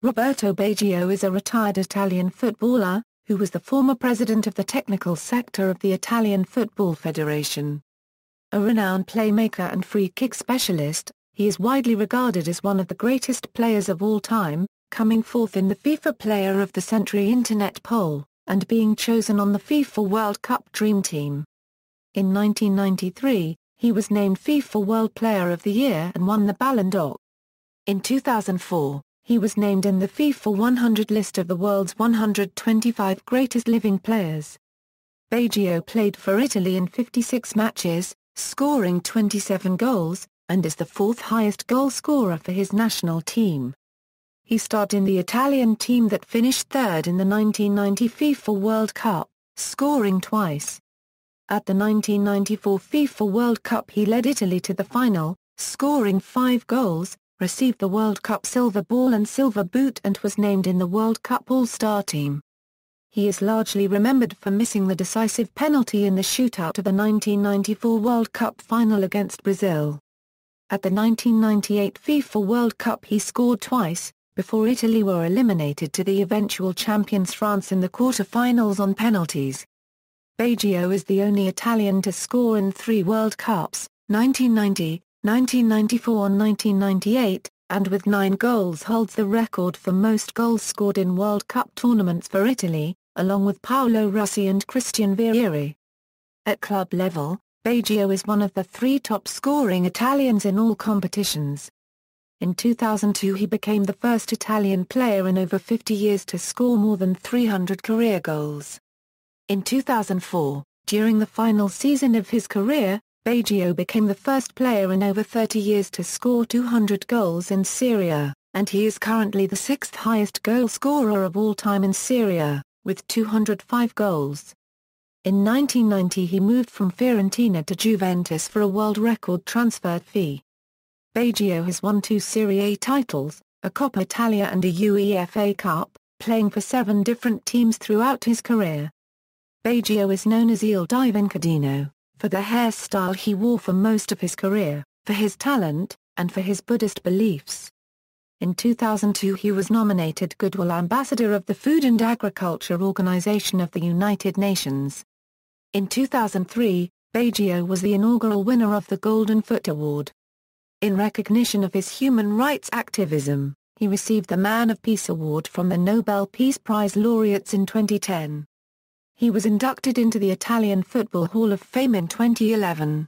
Roberto Baggio is a retired Italian footballer, who was the former president of the technical sector of the Italian Football Federation. A renowned playmaker and free-kick specialist, he is widely regarded as one of the greatest players of all time, coming fourth in the FIFA Player of the Century Internet poll, and being chosen on the FIFA World Cup Dream Team. In 1993, he was named FIFA World Player of the Year and won the Ballon d'Or. In 2004, he was named in the FIFA 100 list of the world's 125 greatest living players. Baggio played for Italy in 56 matches, scoring 27 goals, and is the fourth highest goal scorer for his national team. He starred in the Italian team that finished third in the 1990 FIFA World Cup, scoring twice. At the 1994 FIFA World Cup he led Italy to the final, scoring 5 goals, received the World Cup silver ball and silver boot and was named in the World Cup All-Star team. He is largely remembered for missing the decisive penalty in the shootout of the 1994 World Cup final against Brazil. At the 1998 FIFA World Cup he scored twice, before Italy were eliminated to the eventual champions France in the quarter-finals on penalties. Baggio is the only Italian to score in 3 World Cups, 1990, 1994 and 1998, and with 9 goals holds the record for most goals scored in World Cup tournaments for Italy, along with Paolo Rossi and Christian Vieri. At club level, Baggio is one of the 3 top-scoring Italians in all competitions. In 2002 he became the first Italian player in over 50 years to score more than 300 career goals. In 2004, during the final season of his career, Baggio became the first player in over 30 years to score 200 goals in Serie A, and he is currently the 6th highest goal scorer of all time in Serie A, with 205 goals. In 1990 he moved from Fiorentina to Juventus for a world record transfer fee. Baggio has won 2 Serie A titles, a Coppa Italia and a UEFA Cup, playing for 7 different teams throughout his career. Baggio is known as Il Divincadino, for the hairstyle he wore for most of his career, for his talent, and for his Buddhist beliefs. In 2002 he was nominated Goodwill Ambassador of the Food and Agriculture Organization of the United Nations. In 2003, Baggio was the inaugural winner of the Golden Foot Award. In recognition of his human rights activism, he received the Man of Peace Award from the Nobel Peace Prize laureates in 2010. He was inducted into the Italian Football Hall of Fame in 2011.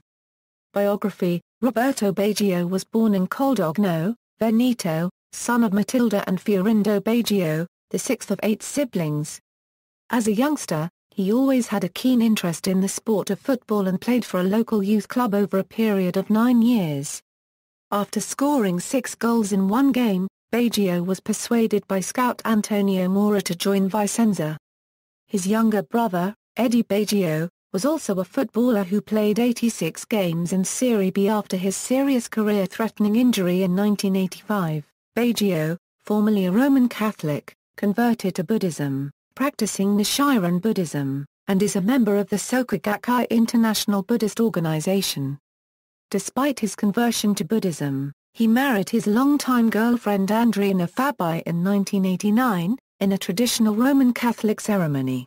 Biography: Roberto Baggio was born in Coldogno, Veneto, son of Matilda and Fiorindo Baggio, the 6th of 8 siblings. As a youngster, he always had a keen interest in the sport of football and played for a local youth club over a period of 9 years. After scoring 6 goals in one game, Baggio was persuaded by scout Antonio Mora to join Vicenza. His younger brother, Eddie Baggio, was also a footballer who played 86 games in Serie B after his serious career-threatening injury in 1985. Baggio, formerly a Roman Catholic, converted to Buddhism, practicing Nichiren Buddhism, and is a member of the Soka Gakkai International Buddhist Organization. Despite his conversion to Buddhism, he married his longtime girlfriend Andreina Fabai in 1989, in a traditional Roman Catholic ceremony.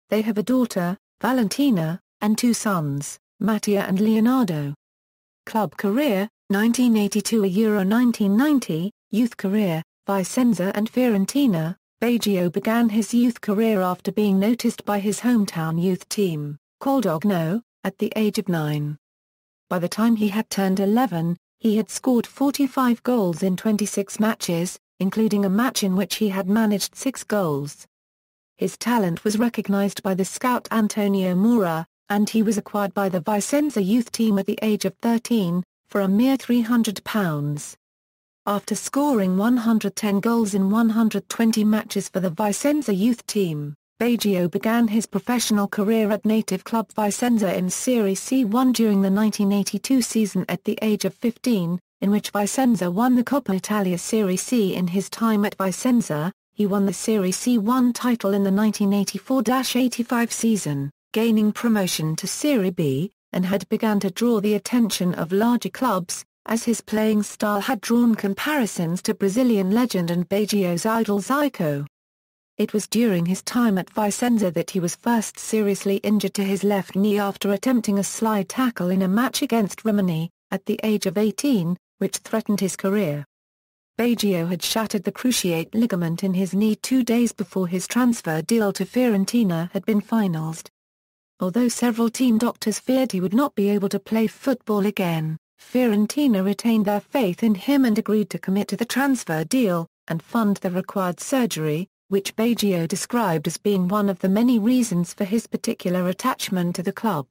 They have a daughter, Valentina, and 2 sons, Mattia and Leonardo. Club career: 1982 Euro 1990, youth career, Vicenza and Fiorentina. Baggio began his youth career after being noticed by his hometown youth team, Coldogno, at the age of 9. By the time he had turned 11, he had scored 45 goals in 26 matches, including a match in which he had managed 6 goals. His talent was recognized by the scout Antonio Mora, and he was acquired by the Vicenza youth team at the age of 13, for a mere £300. After scoring 110 goals in 120 matches for the Vicenza youth team, Baggio began his professional career at native club Vicenza in Serie C1 during the 1982 season at the age of 15, in which Vicenza won the Coppa Italia Serie C. In his time at Vicenza, he won the Serie C1 title in the 1984-85 season, gaining promotion to Serie B, and had begun to draw the attention of larger clubs, as his playing style had drawn comparisons to Brazilian legend and Baggio's idol Zico. It was during his time at Vicenza that he was first seriously injured to his left knee after attempting a slide tackle in a match against Rimini, at the age of 18, which threatened his career. Baggio had shattered the cruciate ligament in his knee 2 days before his transfer deal to Fiorentina had been finalised. Although several team doctors feared he would not be able to play football again, Fiorentina retained their faith in him and agreed to commit to the transfer deal, and fund the required surgery, which Baggio described as being one of the many reasons for his particular attachment to the club.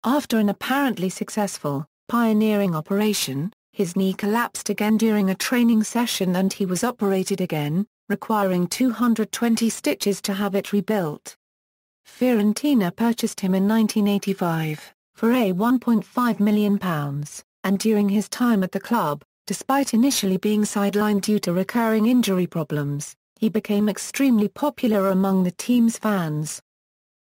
After an apparently successful, pioneering operation, his knee collapsed again during a training session and he was operated again, requiring 220 stitches to have it rebuilt. Fiorentina purchased him in 1985, for £1.5 million, and during his time at the club, despite initially being sidelined due to recurring injury problems, he became extremely popular among the team's fans.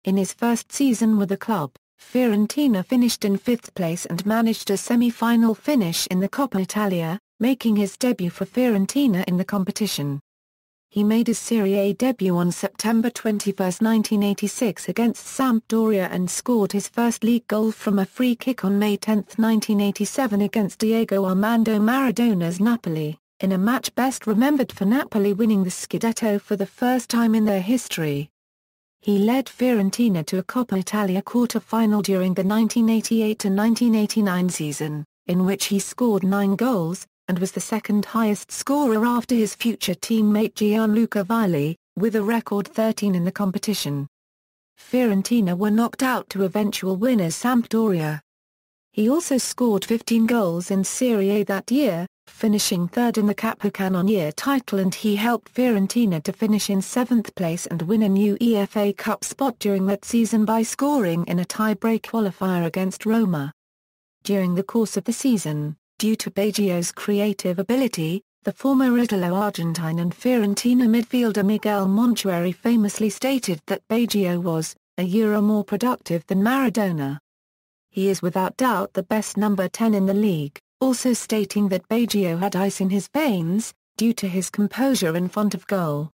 In his first season with the club, Fiorentina finished in 5th place and managed a semi-final finish in the Coppa Italia, making his debut for Fiorentina in the competition. He made his Serie A debut on September 21, 1986 against Sampdoria and scored his first league goal from a free kick on May 10, 1987 against Diego Armando Maradona's Napoli, in a match best remembered for Napoli winning the Scudetto for the first time in their history. He led Fiorentina to a Coppa Italia quarter-final during the 1988-1989 season, in which he scored 9 goals, and was the second highest scorer after his future teammate Gianluca Vieri, with a record 13 in the competition. Fiorentina were knocked out to eventual winners Sampdoria. He also scored 15 goals in Serie A that year, finishing third in the Capocannoniere title, and he helped Fiorentina to finish in 7th place and win a new UEFA Cup spot during that season by scoring in a tie-break qualifier against Roma. During the course of the season, due to Baggio's creative ability, the former Italo-Argentine and Fiorentina midfielder Miguel Montueri famously stated that Baggio was a Euro more productive than Maradona. He is without doubt the best number 10 in the league, also stating that Baggio had ice in his veins, due to his composure in front of goal.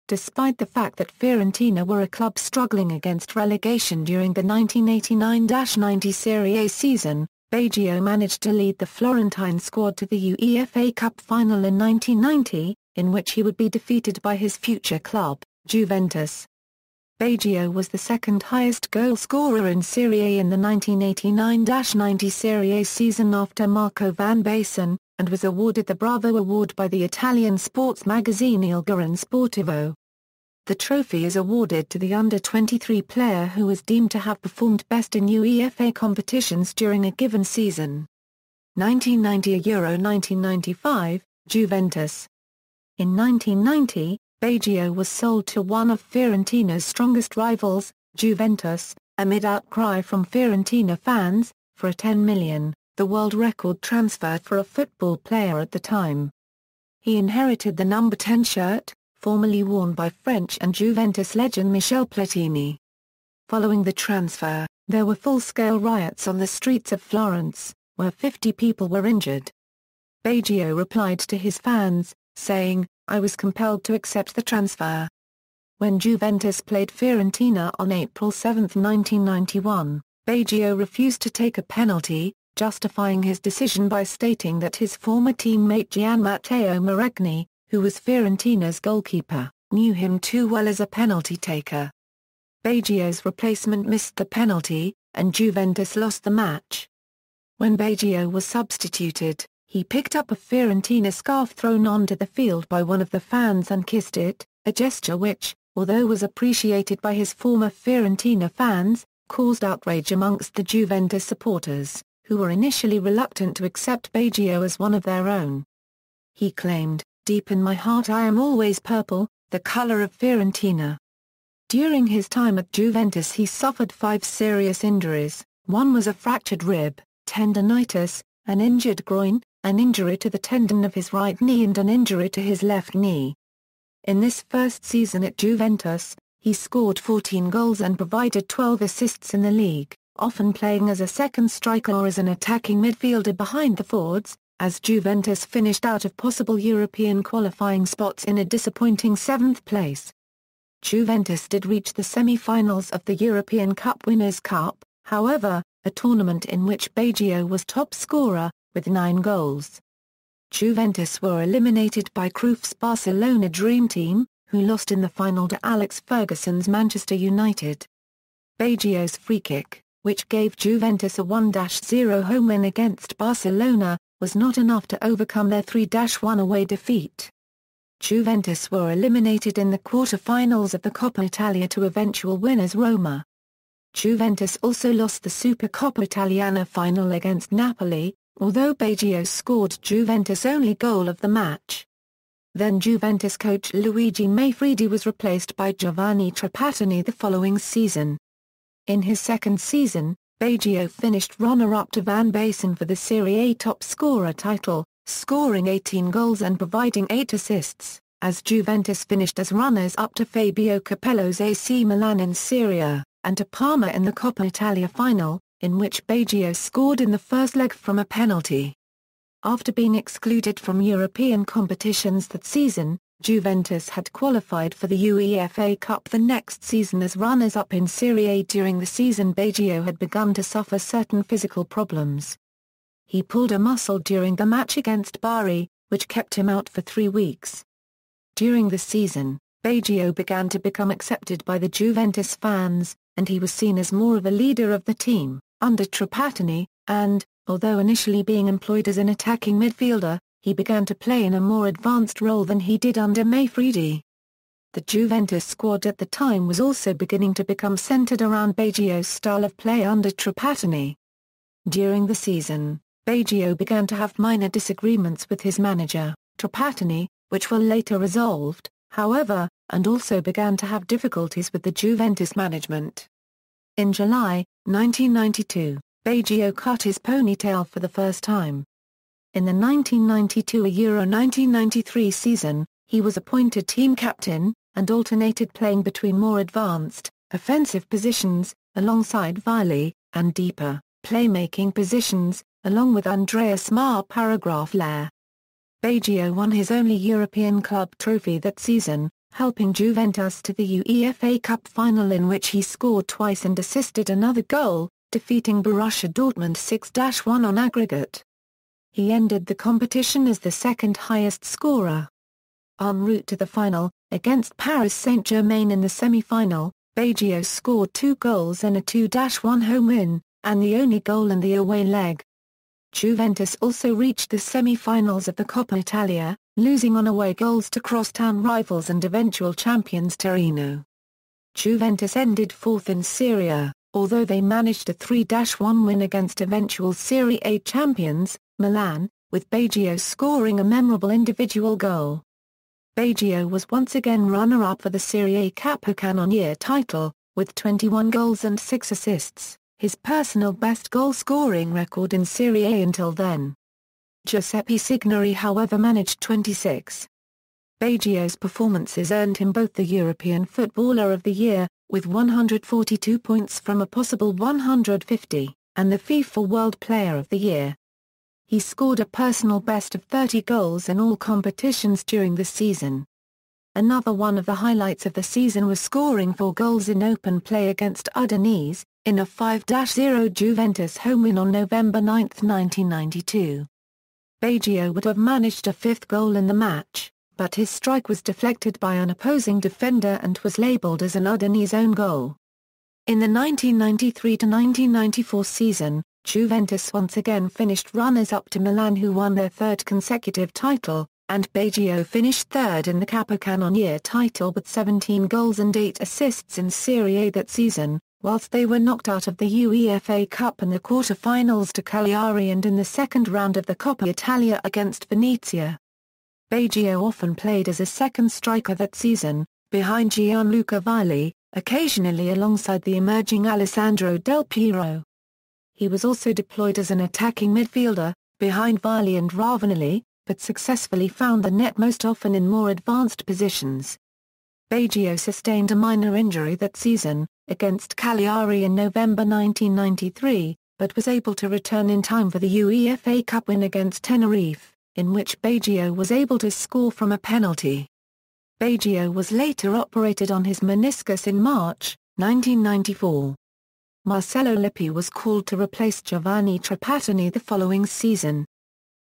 Despite the fact that Fiorentina were a club struggling against relegation during the 1989-90 Serie A season, Baggio managed to lead the Florentine squad to the UEFA Cup final in 1990, in which he would be defeated by his future club, Juventus. Baggio was the second highest goal scorer in Serie A in the 1989-90 Serie A season after Marco van Basten, and was awarded the Bravo Award by the Italian sports magazine Il Gran Sportivo. The trophy is awarded to the under-23 player who is deemed to have performed best in UEFA competitions during a given season. 1990 Euro 1995, Juventus. In 1990, Baggio was sold to one of Fiorentina's strongest rivals, Juventus, amid outcry from Fiorentina fans, for a €10 million, the world record transfer for a football player at the time. He inherited the number 10 shirt, formerly worn by French and Juventus legend Michel Platini. Following the transfer, there were full-scale riots on the streets of Florence, where 50 people were injured. Baggio replied to his fans, saying, "I was compelled to accept the transfer." When Juventus played Fiorentina on April 7, 1991, Baggio refused to take a penalty, justifying his decision by stating that his former teammate Gian Matteo Maregni, who was Fiorentina's goalkeeper, knew him too well as a penalty taker. Baggio's replacement missed the penalty, and Juventus lost the match. When Baggio was substituted, he picked up a Fiorentina scarf thrown onto the field by one of the fans and kissed it, a gesture which, although was appreciated by his former Fiorentina fans, caused outrage amongst the Juventus supporters, who were initially reluctant to accept Baggio as one of their own. He claimed, "Deep in my heart I am always purple, the color of Fiorentina." During his time at Juventus he suffered 5 serious injuries. One was a fractured rib, tendinitis, an injured groin, an injury to the tendon of his right knee and an injury to his left knee. In this first season at Juventus, he scored 14 goals and provided 12 assists in the league, often playing as a second striker or as an attacking midfielder behind the forwards, as Juventus finished out of possible European qualifying spots in a disappointing 7th place. Juventus did reach the semi-finals of the European Cup Winners' Cup, however, a tournament in which Baggio was top scorer, with 9 goals. Juventus were eliminated by Cruyff's Barcelona Dream Team, who lost in the final to Alex Ferguson's Manchester United. Baggio's free kick, which gave Juventus a 1-0 home win against Barcelona, was not enough to overcome their 3-1 away defeat. Juventus were eliminated in the quarter-finals of the Coppa Italia to eventual winners Roma. Juventus also lost the Supercoppa Italiana final against Napoli, although Baggio scored Juventus' only goal of the match. Then Juventus coach Luigi Manfredi was replaced by Giovanni Trapattoni the following season. In his second season, Baggio finished runner-up to Van Basten for the Serie A top scorer title, scoring 18 goals and providing 8 assists, as Juventus finished as runners-up to Fabio Capello's AC Milan in Serie A, and to Parma in the Coppa Italia final, in which Baggio scored in the first leg from a penalty. After being excluded from European competitions that season, Juventus had qualified for the UEFA Cup the next season as runners-up in Serie A. During the season, Baggio had begun to suffer certain physical problems. He pulled a muscle during the match against Bari, which kept him out for 3 weeks. During the season, Baggio began to become accepted by the Juventus fans, and he was seen as more of a leader of the team, under Trapattoni, and, although initially being employed as an attacking midfielder, he began to play in a more advanced role than he did under Manfredi. The Juventus squad at the time was also beginning to become centered around Baggio's style of play under Trapattoni. During the season, Baggio began to have minor disagreements with his manager, Trapattoni, which were later resolved, however, and also began to have difficulties with the Juventus management. In July 1992, Baggio cut his ponytail for the first time. In the 1992 Euro 1993 season, he was appointed team captain, and alternated playing between more advanced, offensive positions, alongside Vieri, and deeper, playmaking positions, along with Andreas Mar-Paragraph-Lair. Baggio won his only European club trophy that season, helping Juventus to the UEFA Cup final in which he scored twice and assisted another goal, defeating Borussia Dortmund 6-1 on aggregate. He ended the competition as the second highest scorer. En route to the final, against Paris Saint-Germain in the semi-final, Baggio scored 2 goals in a 2-1 home win, and the only goal in the away leg. Juventus also reached the semi-finals of the Coppa Italia, losing on away goals to crosstown rivals and eventual champions Torino. Juventus ended 4th in Serie A, although they managed a 3-1 win against eventual Serie A champions, Milan, with Baggio scoring a memorable individual goal. Baggio was once again runner-up for the Serie A Capocannoniere title, with 21 goals and 6 assists, his personal best goal-scoring record in Serie A until then. Giuseppe Signori however managed 26. Baggio's performances earned him both the European Footballer of the Year, with 142 points from a possible 150, and the FIFA World Player of the Year. He scored a personal best of 30 goals in all competitions during the season. Another one of the highlights of the season was scoring 4 goals in open play against Udinese, in a 5-0 Juventus home win on November 9, 1992. Baggio would have managed a 5th goal in the match, but his strike was deflected by an opposing defender and was labelled as an Udinese own goal. In the 1993-1994 season, Juventus once again finished runners-up to Milan, who won their 3rd consecutive title, and Baggio finished 3rd in the Capocannoniere title with 17 goals and 8 assists in Serie A that season, whilst they were knocked out of the UEFA Cup in the quarter-finals to Cagliari and in the second round of the Coppa Italia against Venezia. Baggio often played as a second striker that season, behind Gianluca Vieri, occasionally alongside the emerging Alessandro Del Piero. He was also deployed as an attacking midfielder, behind Vieri and Ravanelli, but successfully found the net most often in more advanced positions. Baggio sustained a minor injury that season, against Cagliari in November 1993, but was able to return in time for the UEFA Cup win against Tenerife, in which Baggio was able to score from a penalty. Baggio was later operated on his meniscus in March 1994. Marcello Lippi was called to replace Giovanni Trapattoni the following season.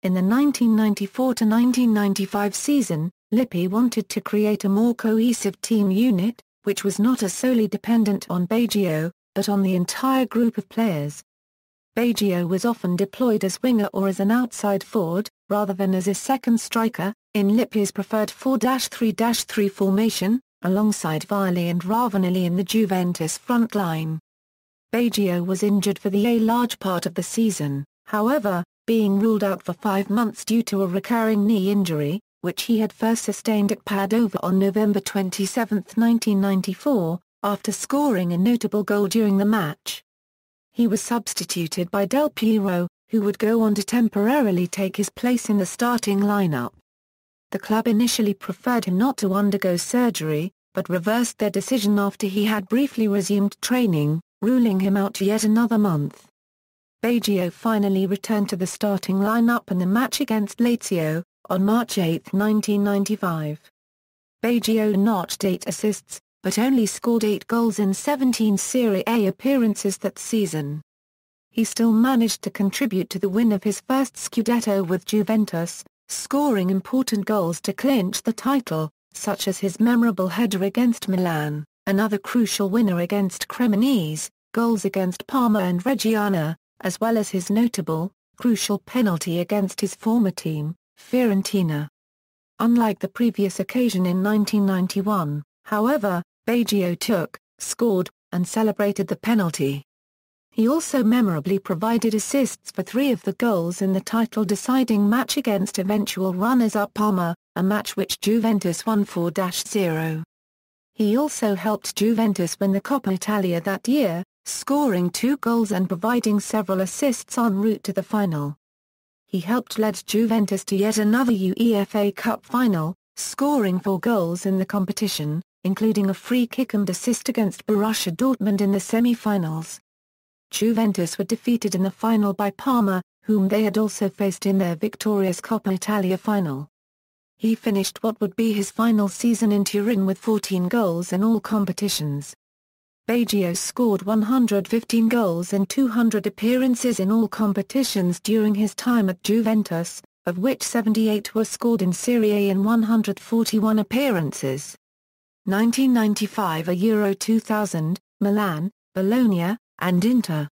In the 1994-1995 season, Lippi wanted to create a more cohesive team unit, which was not as solely dependent on Baggio, but on the entire group of players. Baggio was often deployed as winger or as an outside forward, rather than as a second striker, in Lippi's preferred 4-3-3 formation, alongside Vieri and Ravanelli in the Juventus front line. Baggio was injured for a large part of the season, however, being ruled out for 5 months due to a recurring knee injury, which he had first sustained at Padova on November 27, 1994, after scoring a notable goal during the match. He was substituted by Del Piero, who would go on to temporarily take his place in the starting lineup. The club initially preferred him not to undergo surgery, but reversed their decision after he had briefly resumed training, ruling him out yet another month. Baggio finally returned to the starting lineup in the match against Lazio, on March 8, 1995. Baggio notched 8 assists, but only scored 8 goals in 17 Serie A appearances that season. He still managed to contribute to the win of his first Scudetto with Juventus, scoring important goals to clinch the title, such as his memorable header against Milan, another crucial winner against Cremonese, goals against Parma and Reggiana, as well as his notable, crucial penalty against his former team, Fiorentina. Unlike the previous occasion in 1991, however, Baggio took, scored, and celebrated the penalty. He also memorably provided assists for 3 of the goals in the title-deciding match against eventual runners-up Parma, a match which Juventus won 4-0. He also helped Juventus win the Coppa Italia that year, scoring 2 goals and providing several assists en route to the final. He helped lead Juventus to yet another UEFA Cup final, scoring 4 goals in the competition, including a free kick and assist against Borussia Dortmund in the semi-finals. Juventus were defeated in the final by Parma, whom they had also faced in their victorious Coppa Italia final. He finished what would be his final season in Turin with 14 goals in all competitions. Baggio scored 115 goals in 200 appearances in all competitions during his time at Juventus, of which 78 were scored in Serie A in 141 appearances. 1995 Euro 2000, Milan, Bologna, and Inter.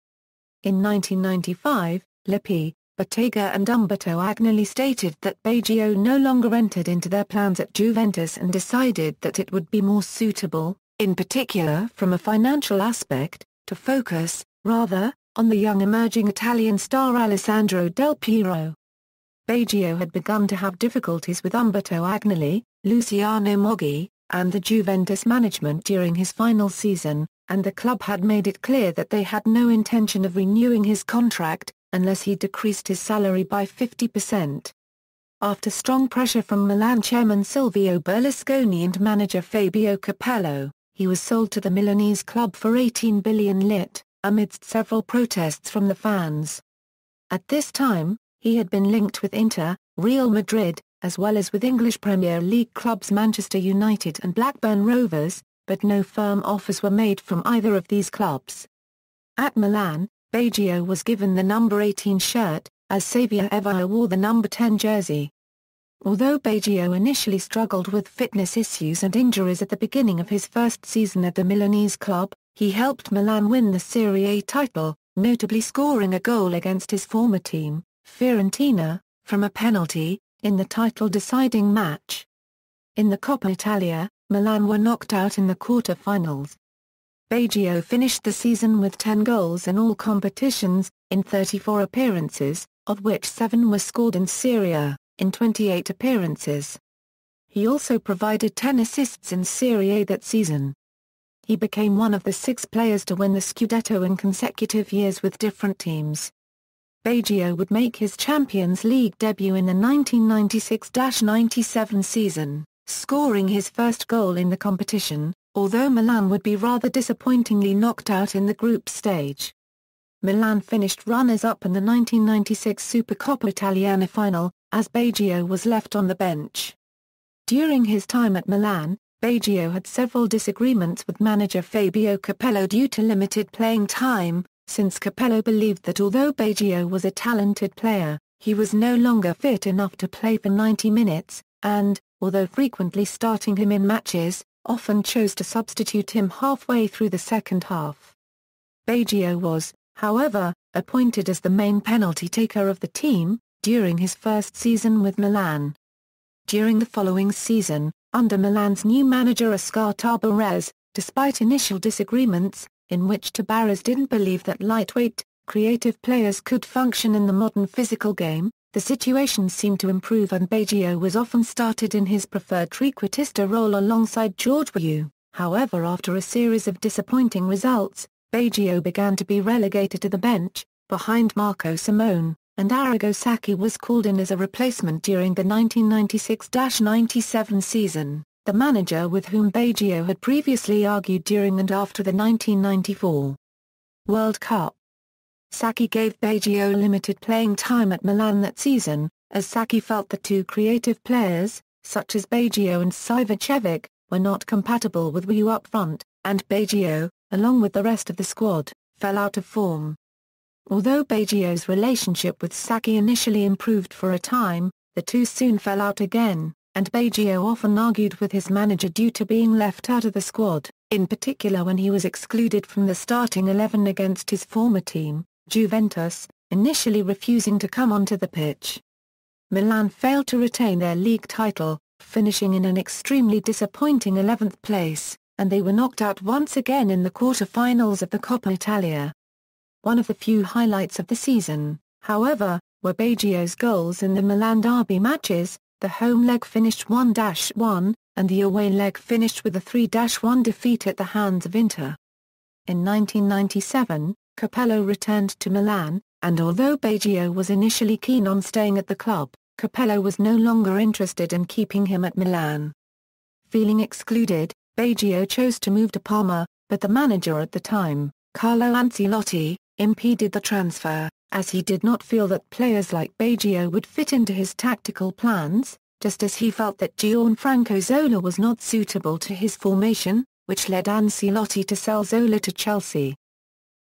In 1995, Lippi, Bottega and Umberto Agnelli stated that Baggio no longer entered into their plans at Juventus and decided that it would be more suitable, in particular from a financial aspect, to focus, rather, on the young emerging Italian star Alessandro Del Piero. Baggio had begun to have difficulties with Umberto Agnelli, Luciano Moggi, and the Juventus management during his final season, and the club had made it clear that they had no intention of renewing his contract, unless he decreased his salary by 50%. After strong pressure from Milan chairman Silvio Berlusconi and manager Fabio Capello, he was sold to the Milanese club for 18 billion lit, amidst several protests from the fans. At this time, he had been linked with Inter, Real Madrid, as well as with English Premier League clubs Manchester United and Blackburn Rovers, but no firm offers were made from either of these clubs. At Milan, Baggio was given the number 18 shirt, as Xavier Evra wore the number 10 jersey. Although Baggio initially struggled with fitness issues and injuries at the beginning of his first season at the Milanese club, he helped Milan win the Serie A title, notably scoring a goal against his former team, Fiorentina, from a penalty, in the title-deciding match. In the Coppa Italia, Milan were knocked out in the quarter-finals. Baggio finished the season with 10 goals in all competitions, in 34 appearances, of which 7 were scored in Serie A, in 28 appearances. He also provided 10 assists in Serie A that season. He became one of the 6 players to win the Scudetto in consecutive years with different teams. Baggio would make his Champions League debut in the 1996-97 season, scoring his first goal in the competition, although Milan would be rather disappointingly knocked out in the group stage. Milan finished runners-up in the 1996 Supercoppa Italiana final, as Baggio was left on the bench. During his time at Milan, Baggio had several disagreements with manager Fabio Capello due to limited playing time, since Capello believed that although Baggio was a talented player, he was no longer fit enough to play for 90 minutes, and, although frequently starting him in matches, often chose to substitute him halfway through the second half. Baggio was, however, appointed as the main penalty taker of the team, during his first season with Milan. During the following season, under Milan's new manager Oscar Tabarez, despite initial disagreements, in which Tabarez didn't believe that lightweight, creative players could function in the modern physical game, the situation seemed to improve and Baggio was often started in his preferred trequartista role alongside George Weah. However, after a series of disappointing results, Baggio began to be relegated to the bench, behind Marco Simone, and Arrigo Sacchi was called in as a replacement during the 1996-97 season, the manager with whom Baggio had previously argued during and after the 1994 World Cup. Sacchi gave Baggio limited playing time at Milan that season, as Sacchi felt that two creative players, such as Baggio and Savicevic, were not compatible with Weah up front, and Baggio, along with the rest of the squad, fell out of form. Although Baggio's relationship with Sacchi initially improved for a time, the two soon fell out again, and Baggio often argued with his manager due to being left out of the squad, in particular when he was excluded from the starting 11 against his former team, Juventus, initially refusing to come onto the pitch. Milan failed to retain their league title, finishing in an extremely disappointing 11th place, and they were knocked out once again in the quarter-finals of the Coppa Italia. One of the few highlights of the season, however, were Baggio's goals in the Milan derby matches. The home leg finished 1-1, and the away leg finished with a 3-1 defeat at the hands of Inter. In 1997, Capello returned to Milan, and although Baggio was initially keen on staying at the club, Capello was no longer interested in keeping him at Milan. Feeling excluded, Baggio chose to move to Parma, but the manager at the time, Carlo Ancelotti, impeded the transfer, as he did not feel that players like Baggio would fit into his tactical plans, just as he felt that Gianfranco Zola was not suitable to his formation, which led Ancelotti to sell Zola to Chelsea.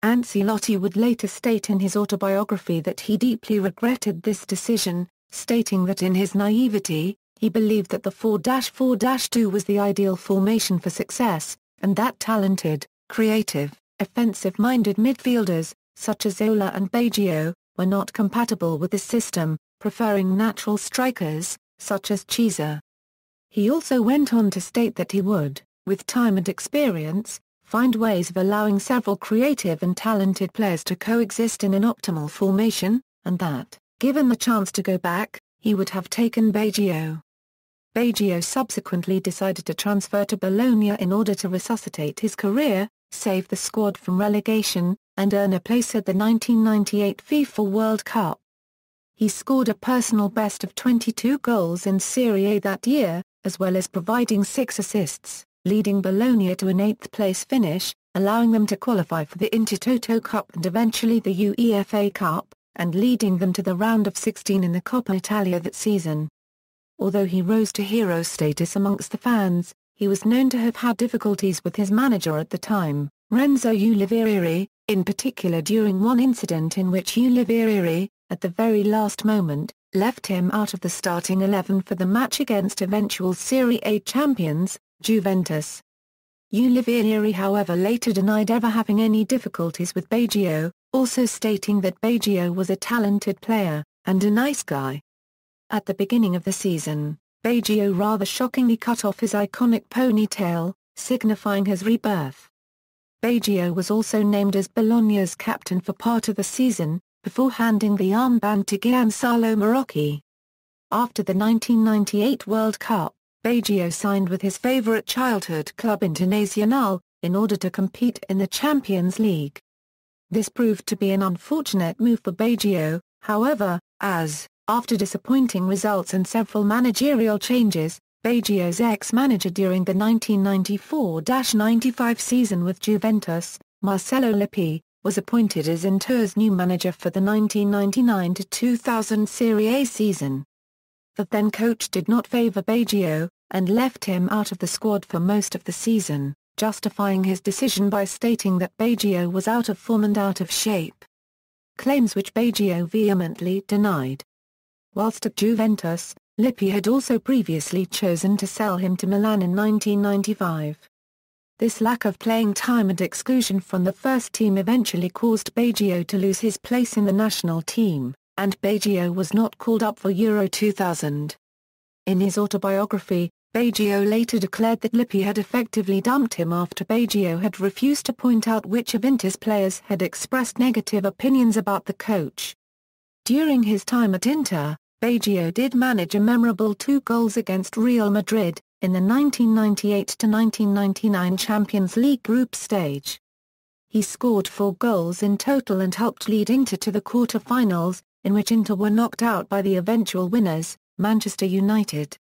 Ancelotti would later state in his autobiography that he deeply regretted this decision, stating that in his naivety, he believed that the 4-4-2 was the ideal formation for success, and that talented, creative, offensive-minded midfielders, such as Zola and Baggio, were not compatible with the system, preferring natural strikers, such as Chiesa. He also went on to state that he would, with time and experience, find ways of allowing several creative and talented players to coexist in an optimal formation, and that, given the chance to go back, he would have taken Baggio. Baggio subsequently decided to transfer to Bologna in order to resuscitate his career, save the squad from relegation, and earn a place at the 1998 FIFA World Cup. He scored a personal best of 22 goals in Serie A that year, as well as providing 6 assists, leading Bologna to an 8th-place finish, allowing them to qualify for the Intertoto Cup and eventually the UEFA Cup, and leading them to the round of 16 in the Coppa Italia that season. Although he rose to hero status amongst the fans, he was known to have had difficulties with his manager at the time, Renzo Vieri, in particular during one incident in which Vieri, at the very last moment, left him out of the starting 11 for the match against eventual Serie A champions, Juventus. Vieri however later denied ever having any difficulties with Baggio, also stating that Baggio was a talented player, and a nice guy. At the beginning of the season, Baggio rather shockingly cut off his iconic ponytail, signifying his rebirth. Baggio was also named as Bologna's captain for part of the season, before handing the armband to Gonzalo Marocchi. After the 1998 World Cup, Baggio signed with his favorite childhood club Internazionale, in order to compete in the Champions League. This proved to be an unfortunate move for Baggio, however, as, after disappointing results and several managerial changes, Baggio's ex-manager during the 1994-95 season with Juventus, Marcello Lippi, was appointed as Inter's new manager for the 1999-2000 Serie A season. The then coach did not favour Baggio, and left him out of the squad for most of the season, justifying his decision by stating that Baggio was out of form and out of shape. Claims which Baggio vehemently denied. Whilst at Juventus, Lippi had also previously chosen to sell him to Milan in 1995. This lack of playing time and exclusion from the first team eventually caused Baggio to lose his place in the national team, and Baggio was not called up for Euro 2000. In his autobiography, Baggio later declared that Lippi had effectively dumped him after Baggio had refused to point out which of Inter's players had expressed negative opinions about the coach. During his time at Inter, Baggio did manage a memorable 2 goals against Real Madrid, in the 1998-1999 Champions League group stage. He scored 4 goals in total and helped lead Inter to the quarter-finals, in which Inter were knocked out by the eventual winners, Manchester United.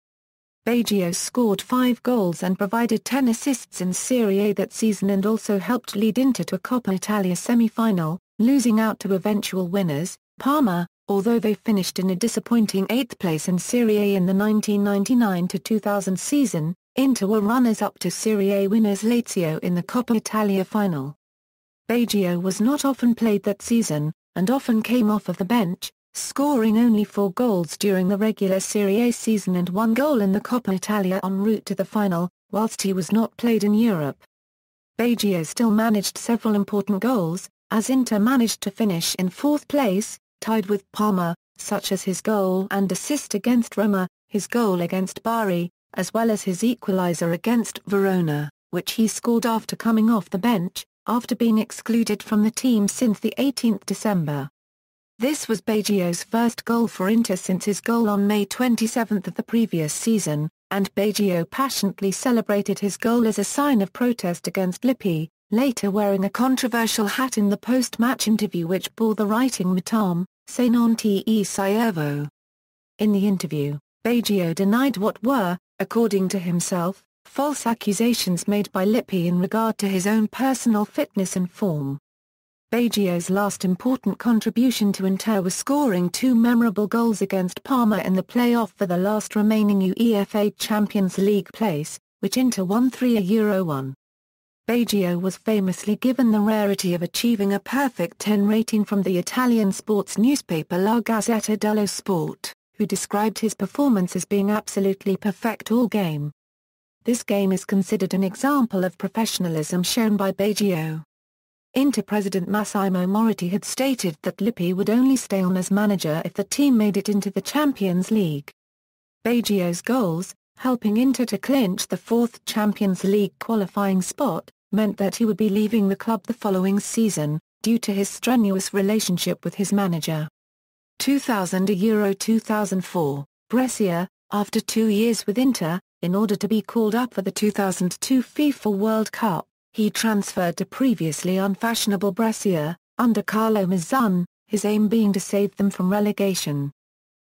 Baggio scored 5 goals and provided 10 assists in Serie A that season and also helped lead Inter to a Coppa Italia semi-final, losing out to eventual winners, Parma, although they finished in a disappointing 8th place in Serie A in the 1999-2000 season. Inter were runners-up to Serie A winners Lazio in the Coppa Italia final. Baggio was not often played that season, and often came off of the bench, scoring only 4 goals during the regular Serie A season and 1 goal in the Coppa Italia en route to the final, whilst he was not played in Europe. Baggio still managed several important goals, as Inter managed to finish in 4th place, tied with Parma, such as his goal and assist against Roma, his goal against Bari, as well as his equaliser against Verona, which he scored after coming off the bench, after being excluded from the team since the 18th December. This was Baggio's first goal for Inter since his goal on May 27 of the previous season, and Baggio passionately celebrated his goal as a sign of protest against Lippi, later wearing a controversial hat in the post-match interview which bore the writing "Mitam, se non ti servo." In the interview, Baggio denied what were, according to himself, false accusations made by Lippi in regard to his own personal fitness and form. Baggio's last important contribution to Inter was scoring 2 memorable goals against Parma in the play-off for the last remaining UEFA Champions League place, which Inter won 3-1. Baggio was famously given the rarity of achieving a perfect 10 rating from the Italian sports newspaper La Gazzetta dello Sport, who described his performance as being absolutely perfect all game. This game is considered an example of professionalism shown by Baggio. Inter president Massimo Moratti had stated that Lippi would only stay on as manager if the team made it into the Champions League. Baggio's goals, helping Inter to clinch the 4th Champions League qualifying spot, meant that he would be leaving the club the following season, due to his strenuous relationship with his manager. 2000 Euro 2004, Brescia, after 2 years with Inter, in order to be called up for the 2002 FIFA World Cup, he transferred to previously unfashionable Brescia, under Carlo Mazzone, his aim being to save them from relegation.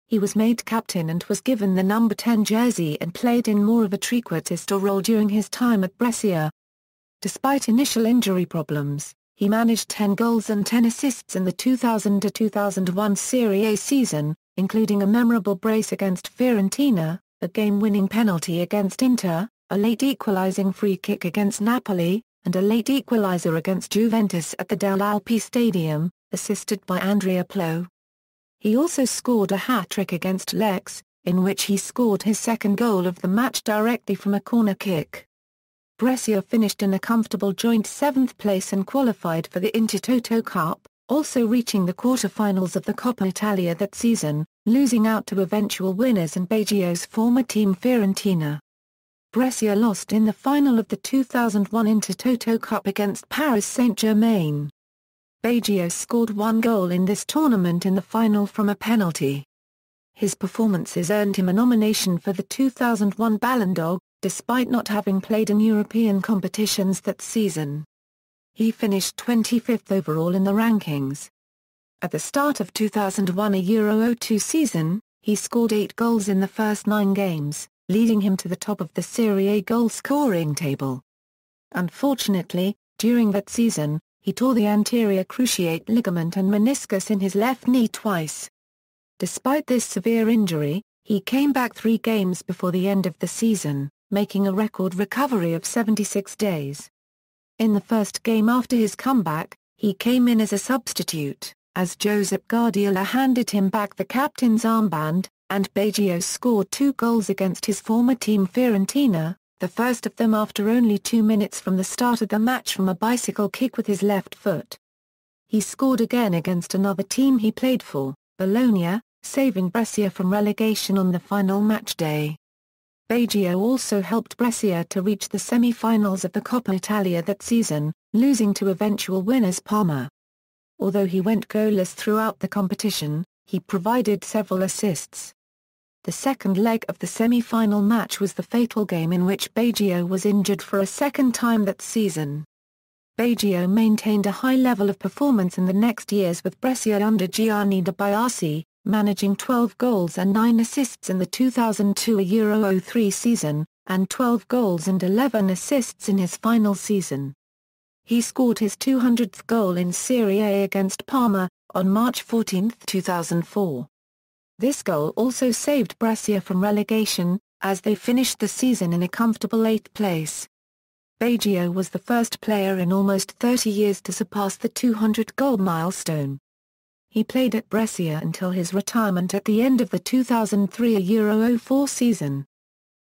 He was made captain and was given the number 10 jersey and played in more of a trequartista role during his time at Brescia. Despite initial injury problems, he managed 10 goals and 10 assists in the 2000-2001 Serie A season, including a memorable brace against Fiorentina, a game-winning penalty against Inter, a late equalising free kick against Napoli, and a late equaliser against Juventus at the Del Alpi Stadium, assisted by Andrea Pirlo. He also scored a hat-trick against Lecce, in which he scored his 2nd goal of the match directly from a corner kick. Brescia finished in a comfortable joint 7th place and qualified for the Intertoto Cup, also reaching the quarter-finals of the Coppa Italia that season, losing out to eventual winners and Baggio's former team Fiorentina. Brescia lost in the final of the 2001 Intertoto Cup against Paris Saint-Germain. Baggio scored 1 goal in this tournament in the final from a penalty. His performances earned him a nomination for the 2001 Ballon d'Or, despite not having played in European competitions that season. He finished 25th overall in the rankings. At the start of 2001 Euro 02 season, he scored 8 goals in the first 9 games, leading him to the top of the Serie A goal-scoring table. Unfortunately, during that season, he tore the anterior cruciate ligament and meniscus in his left knee twice. Despite this severe injury, he came back 3 games before the end of the season, making a record recovery of 76 days. In the first game after his comeback, he came in as a substitute, as Josep Guardiola handed him back the captain's armband, and Baggio scored 2 goals against his former team Fiorentina, the first of them after only 2 minutes from the start of the match from a bicycle kick with his left foot. He scored again against another team he played for, Bologna, saving Brescia from relegation on the final match day. Baggio also helped Brescia to reach the semi-finals of the Coppa Italia that season, losing to eventual winners Parma. Although he went goalless throughout the competition, he provided several assists. The second leg of the semi-final match was the fatal game in which Baggio was injured for a second time that season. Baggio maintained a high level of performance in the next years with Brescia under Gianni de Biasi, managing 12 goals and 9 assists in the 2002-03 season, and 12 goals and 11 assists in his final season. He scored his 200th goal in Serie A against Parma, on March 14, 2004. This goal also saved Brescia from relegation, as they finished the season in a comfortable 8th place. Baggio was the first player in almost 30 years to surpass the 200-goal milestone. He played at Brescia until his retirement at the end of the 2003-04 season.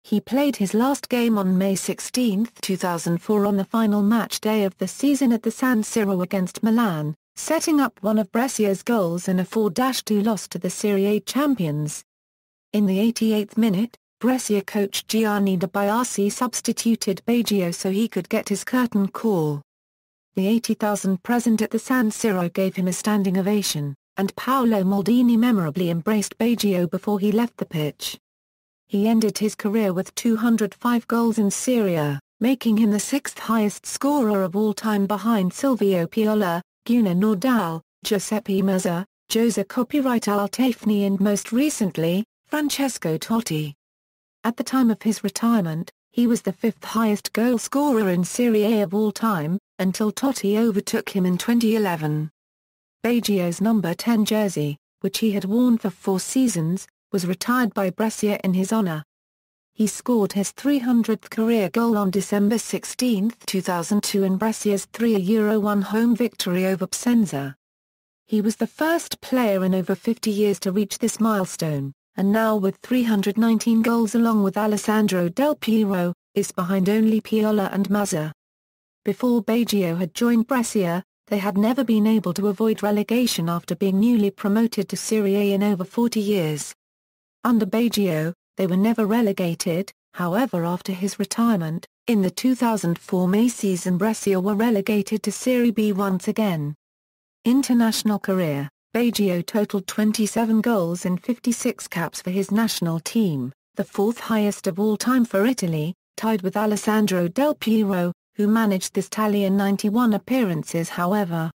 He played his last game on May 16, 2004 on the final match day of the season at the San Siro against Milan, setting up one of Brescia's goals in a 4-2 loss to the Serie A champions. In the 88th minute, Brescia coach Gianni de Biasi substituted Baggio so he could get his curtain call. The 80,000 present at the San Siro gave him a standing ovation, and Paolo Maldini memorably embraced Baggio before he left the pitch. He ended his career with 205 goals in Serie A, making him the 6th highest scorer of all time behind Silvio Piola, Gunnar Nordal, Giuseppe Meazza, Jose Copyright Altafni and most recently, Francesco Totti. At the time of his retirement, he was the 5th highest goal scorer in Serie A of all time, until Totti overtook him in 2011. Baggio's number 10 jersey, which he had worn for 4 seasons, was retired by Brescia in his honor. He scored his 300th career goal on December 16, 2002 in Brescia's 3-1 home victory over Piacenza. He was the first player in over 50 years to reach this milestone, and now with 319 goals along with Alessandro Del Piero, is behind only Piola and Meazza. Before Baggio had joined Brescia, they had never been able to avoid relegation after being newly promoted to Serie A in over 40 years. Under Baggio, they were never relegated, however after his retirement, in the 2004 May season Brescia were relegated to Serie B once again. International career, Baggio totaled 27 goals and 56 caps for his national team, the 4th highest of all time for Italy, tied with Alessandro Del Piero, who managed this tally in 91 appearances however.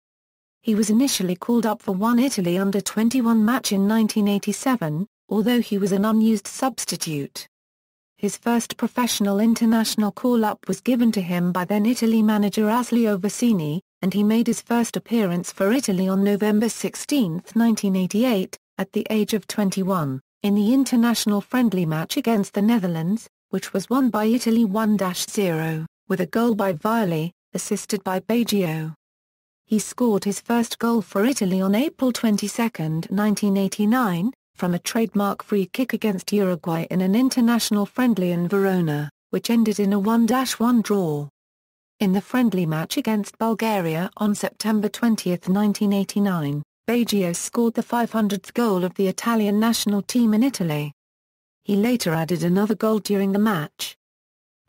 He was initially called up for one Italy under-21 match in 1987, although he was an unused substitute. His first professional international call-up was given to him by then-Italy manager Aslio Vicini, and he made his first appearance for Italy on November 16, 1988, at the age of 21, in the international friendly match against the Netherlands, which was won by Italy 1-0, with a goal by Vieri, assisted by Baggio. He scored his first goal for Italy on April 22, 1989, from a trademark free kick against Uruguay in an international friendly in Verona, which ended in a 1-1 draw. In the friendly match against Bulgaria on September 20, 1989, Baggio scored the 500th goal of the Italian national team in Italy. He later added another goal during the match.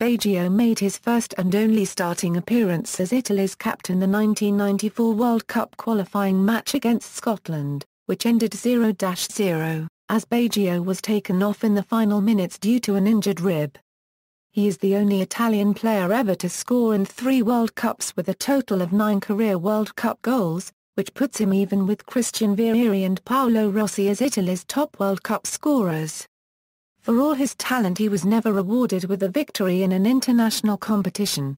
Baggio made his first and only starting appearance as Italy's captain the 1994 World Cup qualifying match against Scotland, which ended 0-0, as Baggio was taken off in the final minutes due to an injured rib. He is the only Italian player ever to score in 3 World Cups with a total of 9 career World Cup goals, which puts him even with Christian Vieri and Paolo Rossi as Italy's top World Cup scorers. For all his talent, he was never rewarded with a victory in an international competition.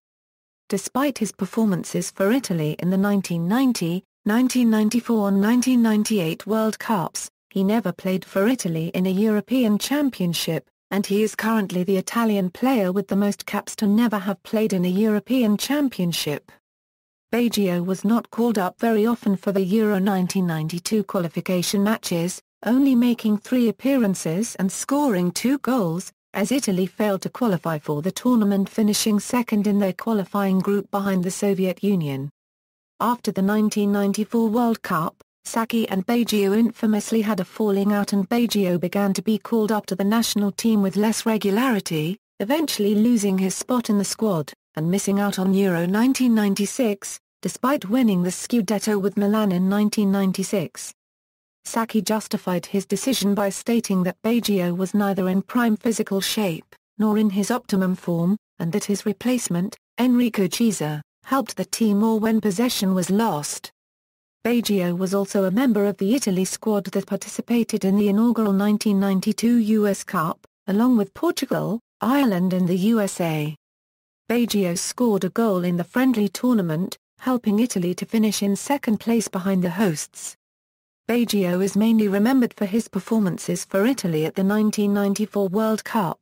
Despite his performances for Italy in the 1990, 1994 and 1998 World Cups, he never played for Italy in a European Championship, and he is currently the Italian player with the most caps to never have played in a European Championship. Baggio was not called up very often for the Euro 1992 qualification matches, only making 3 appearances and scoring 2 goals, as Italy failed to qualify for the tournament, finishing second in their qualifying group behind the Soviet Union. After the 1994 World Cup, Sacchi and Baggio infamously had a falling out, and Baggio began to be called up to the national team with less regularity, eventually losing his spot in the squad, and missing out on Euro 1996, despite winning the Scudetto with Milan in 1996. Sacchi justified his decision by stating that Baggio was neither in prime physical shape, nor in his optimum form, and that his replacement, Enrico Chiesa, helped the team more when possession was lost. Baggio was also a member of the Italy squad that participated in the inaugural 1992 US Cup, along with Portugal, Ireland and the USA. Baggio scored a goal in the friendly tournament, helping Italy to finish in second place behind the hosts. Baggio is mainly remembered for his performances for Italy at the 1994 World Cup.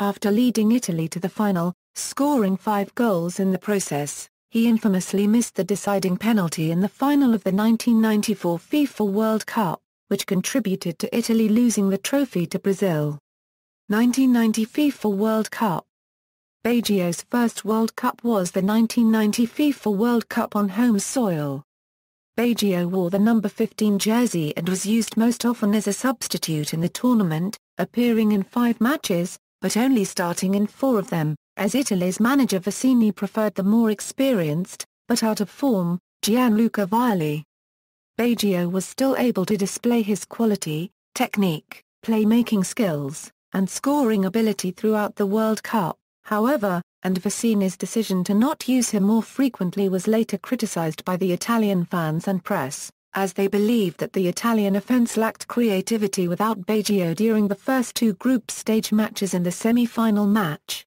After leading Italy to the final, scoring 5 goals in the process, he infamously missed the deciding penalty in the final of the 1994 FIFA World Cup, which contributed to Italy losing the trophy to Brazil. 1990 FIFA World Cup. Baggio's first World Cup was the 1990 FIFA World Cup on home soil. Baggio wore the number 15 jersey and was used most often as a substitute in the tournament, appearing in 5 matches, but only starting in 4 of them, as Italy's manager Vieri preferred the more experienced, but out of form, Gianluca Vieri. Baggio was still able to display his quality, technique, playmaking skills, and scoring ability throughout the World Cup, however, and Vieri's decision to not use him more frequently was later criticized by the Italian fans and press, as they believed that the Italian offense lacked creativity without Baggio during the first 2 group stage matches and the semi-final match.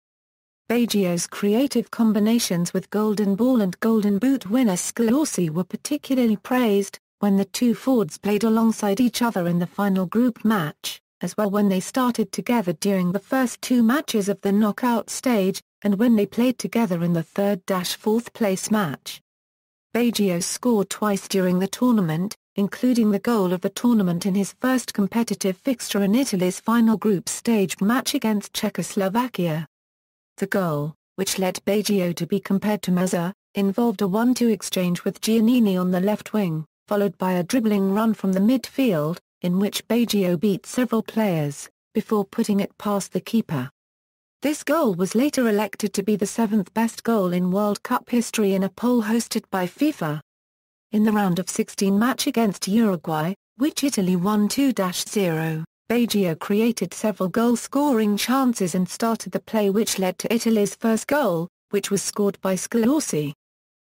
Baggio's creative combinations with Golden Ball and Golden Boot winner Rossi were particularly praised, when the 2 forwards played alongside each other in the final group match, as well when they started together during the first 2 matches of the knockout stage, and when they played together in the 3rd-4th place match. Baggio scored twice during the tournament, including the goal of the tournament in his first competitive fixture in Italy's final group stage match against Czechoslovakia. The goal, which led Baggio to be compared to Mazza, involved a 1-2 exchange with Giannini on the left wing, followed by a dribbling run from the midfield, in which Baggio beat several players, before putting it past the keeper. This goal was later elected to be the 7th best goal in World Cup history in a poll hosted by FIFA. In the round of 16 match against Uruguay, which Italy won 2-0, Baggio created several goal-scoring chances and started the play which led to Italy's first goal, which was scored by Rossi.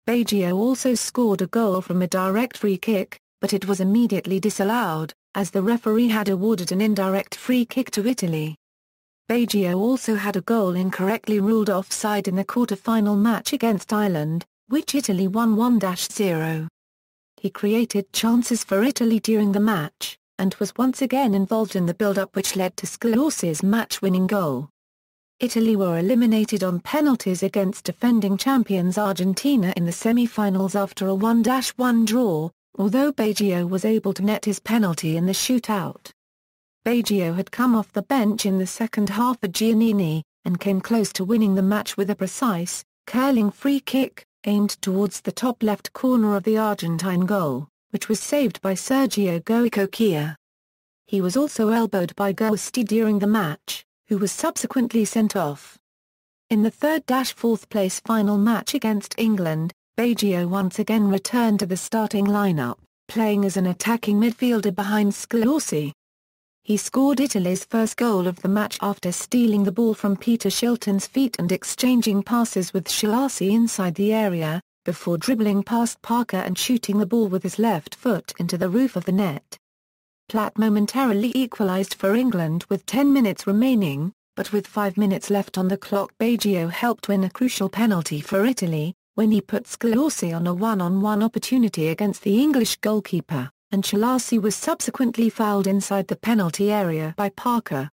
Baggio also scored a goal from a direct free kick, but it was immediately disallowed, as the referee had awarded an indirect free kick to Italy. Baggio also had a goal incorrectly ruled offside in the quarter-final match against Ireland, which Italy won 1-0. He created chances for Italy during the match, and was once again involved in the build-up which led to Rossi's match-winning goal. Italy were eliminated on penalties against defending champions Argentina in the semi-finals after a 1-1 draw, although Baggio was able to net his penalty in the shootout. Baggio had come off the bench in the second half for Giannini, and came close to winning the match with a precise, curling free kick, aimed towards the top left corner of the Argentine goal, which was saved by Sergio Goycochea. He was also elbowed by Rossi during the match, who was subsequently sent off. In the 3rd-4th place final match against England, Baggio once again returned to the starting lineup, playing as an attacking midfielder behind Rossi. He scored Italy's first goal of the match after stealing the ball from Peter Shilton's feet and exchanging passes with Rossi inside the area, before dribbling past Parker and shooting the ball with his left foot into the roof of the net. Platt momentarily equalized for England with 10 minutes remaining, but with 5 minutes left on the clock Baggio helped win a crucial penalty for Italy, when he put Rossi on a one-on-one opportunity against the English goalkeeper, and Rossi was subsequently fouled inside the penalty area by Parker.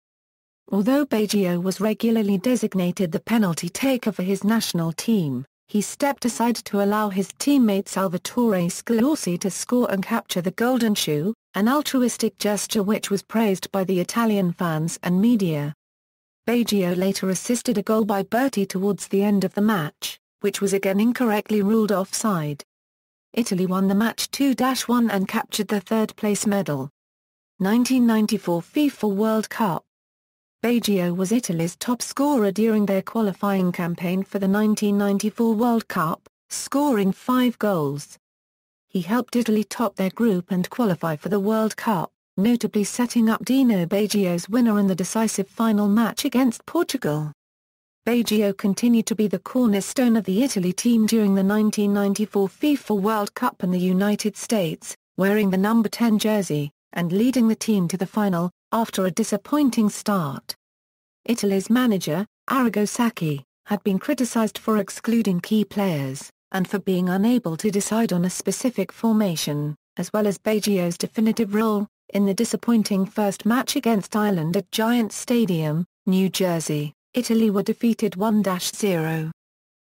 Although Baggio was regularly designated the penalty taker for his national team, he stepped aside to allow his teammate Salvatore Rossi to score and capture the golden shoe, an altruistic gesture which was praised by the Italian fans and media. Baggio later assisted a goal by Berti towards the end of the match, which was again incorrectly ruled offside. Italy won the match 2-1 and captured the third-place medal. 1994 FIFA World Cup. Baggio was Italy's top scorer during their qualifying campaign for the 1994 World Cup, scoring 5 goals. He helped Italy top their group and qualify for the World Cup, notably setting up Dino Baggio's winner in the decisive final match against Portugal. Baggio continued to be the cornerstone of the Italy team during the 1994 FIFA World Cup in the United States, wearing the number 10 jersey, and leading the team to the final, after a disappointing start. Italy's manager, Arrigo Sacchi, had been criticized for excluding key players, and for being unable to decide on a specific formation, as well as Baggio's definitive role, in the disappointing first match against Ireland at Giants Stadium, New Jersey. Italy were defeated 1-0.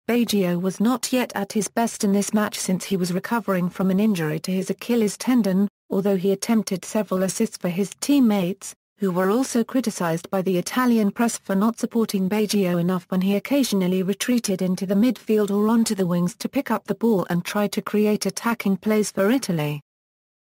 Baggio was not yet at his best in this match since he was recovering from an injury to his Achilles tendon, although he attempted several assists for his teammates, who were also criticized by the Italian press for not supporting Baggio enough when he occasionally retreated into the midfield or onto the wings to pick up the ball and try to create attacking plays for Italy.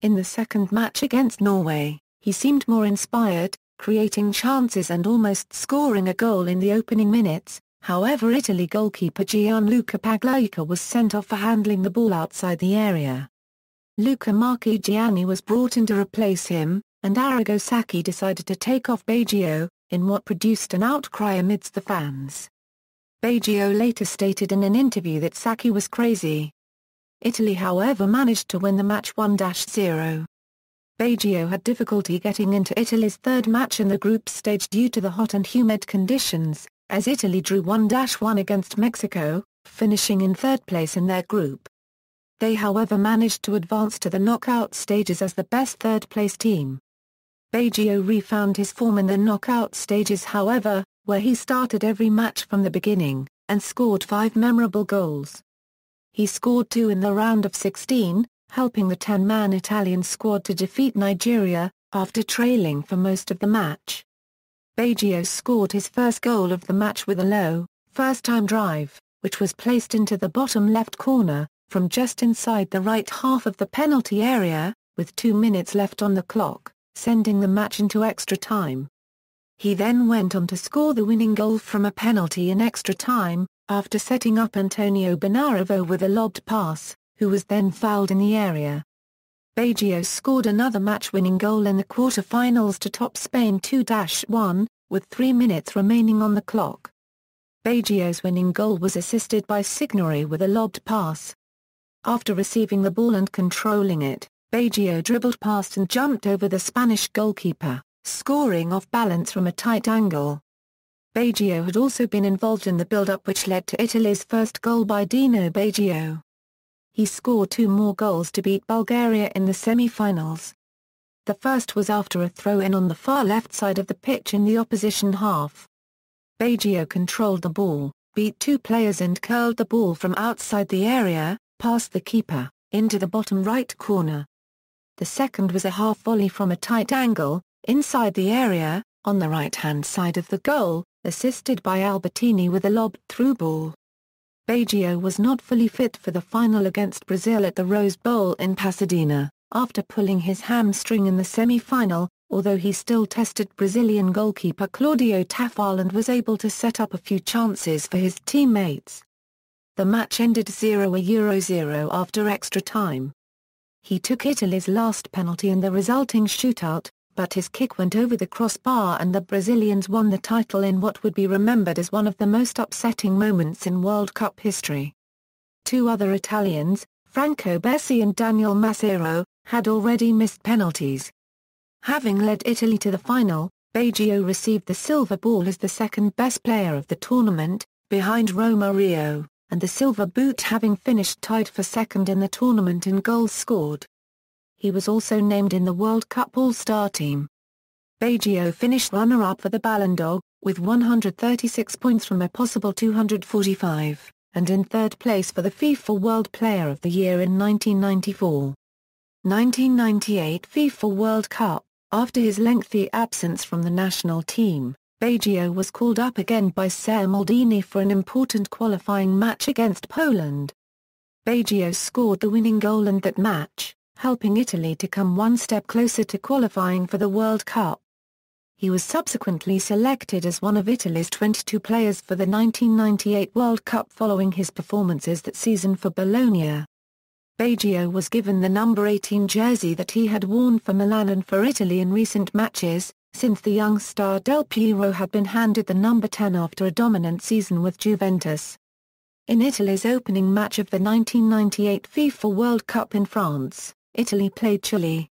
In the second match against Norway, he seemed more inspired, creating chances and almost scoring a goal in the opening minutes. However, Italy goalkeeper Gianluca Pagliuca was sent off for handling the ball outside the area. Luca Marchigiani was brought in to replace him, and Arrigo Sacchi decided to take off Baggio, in what produced an outcry amidst the fans. Baggio later stated in an interview that Sacchi was crazy. Italy however managed to win the match 1-0. Baggio had difficulty getting into Italy's third match in the group stage due to the hot and humid conditions, as Italy drew 1-1 against Mexico, finishing in third place in their group. They however managed to advance to the knockout stages as the best third-place team. Baggio refound his form in the knockout stages however, where he started every match from the beginning, and scored 5 memorable goals. He scored 2 in the round of 16, helping the 10-man Italian squad to defeat Nigeria, after trailing for most of the match. Baggio scored his first goal of the match with a low, first-time drive, which was placed into the bottom left corner, from just inside the right half of the penalty area, with 2 minutes left on the clock, sending the match into extra time. He then went on to score the winning goal from a penalty in extra time, after setting up Antonio Bonaravo with a lobbed pass, who was then fouled in the area. Baggio scored another match-winning goal in the quarter-finals to top Spain 2-1, with 3 minutes remaining on the clock. Baggio's winning goal was assisted by Signori with a lobbed pass. After receiving the ball and controlling it, Baggio dribbled past and jumped over the Spanish goalkeeper, scoring off balance from a tight angle. Baggio had also been involved in the build-up which led to Italy's first goal by Dino Baggio. He scored 2 more goals to beat Bulgaria in the semi-finals. The first was after a throw-in on the far left side of the pitch in the opposition half. Baggio controlled the ball, beat 2 players and curled the ball from outside the area, past the keeper, into the bottom right corner. The second was a half volley from a tight angle, inside the area, on the right-hand side of the goal, assisted by Albertini with a lobbed through ball. Baggio was not fully fit for the final against Brazil at the Rose Bowl in Pasadena, after pulling his hamstring in the semi-final, although he still tested Brazilian goalkeeper Claudio Taffarel and was able to set up a few chances for his teammates. The match ended 0-0 after extra time. He took Italy's last penalty in the resulting shootout, but his kick went over the crossbar and the Brazilians won the title in what would be remembered as one of the most upsetting moments in World Cup history. 2 other Italians, Franco Bessi and Daniel Massero, had already missed penalties. Having led Italy to the final, Baggio received the silver ball as the second-best player of the tournament, behind Romario, and the silver boot having finished tied for second in the tournament in goals scored. He was also named in the World Cup All-Star team. Baggio finished runner-up for the Ballon, with 136 points from a possible 245, and in third place for the FIFA World Player of the Year in 1994. 1998 FIFA World Cup. After his lengthy absence from the national team, Baggio was called up again by Ser Maldini for an important qualifying match against Poland. Baggio scored the winning goal in that match, helping Italy to come one step closer to qualifying for the World Cup. He was subsequently selected as one of Italy's 22 players for the 1998 World Cup following his performances that season for Bologna. Baggio was given the number 18 jersey that he had worn for Milan and for Italy in recent matches, since the young star Del Piero had been handed the number 10 after a dominant season with Juventus. In Italy's opening match of the 1998 FIFA World Cup in France, Italy played Chile.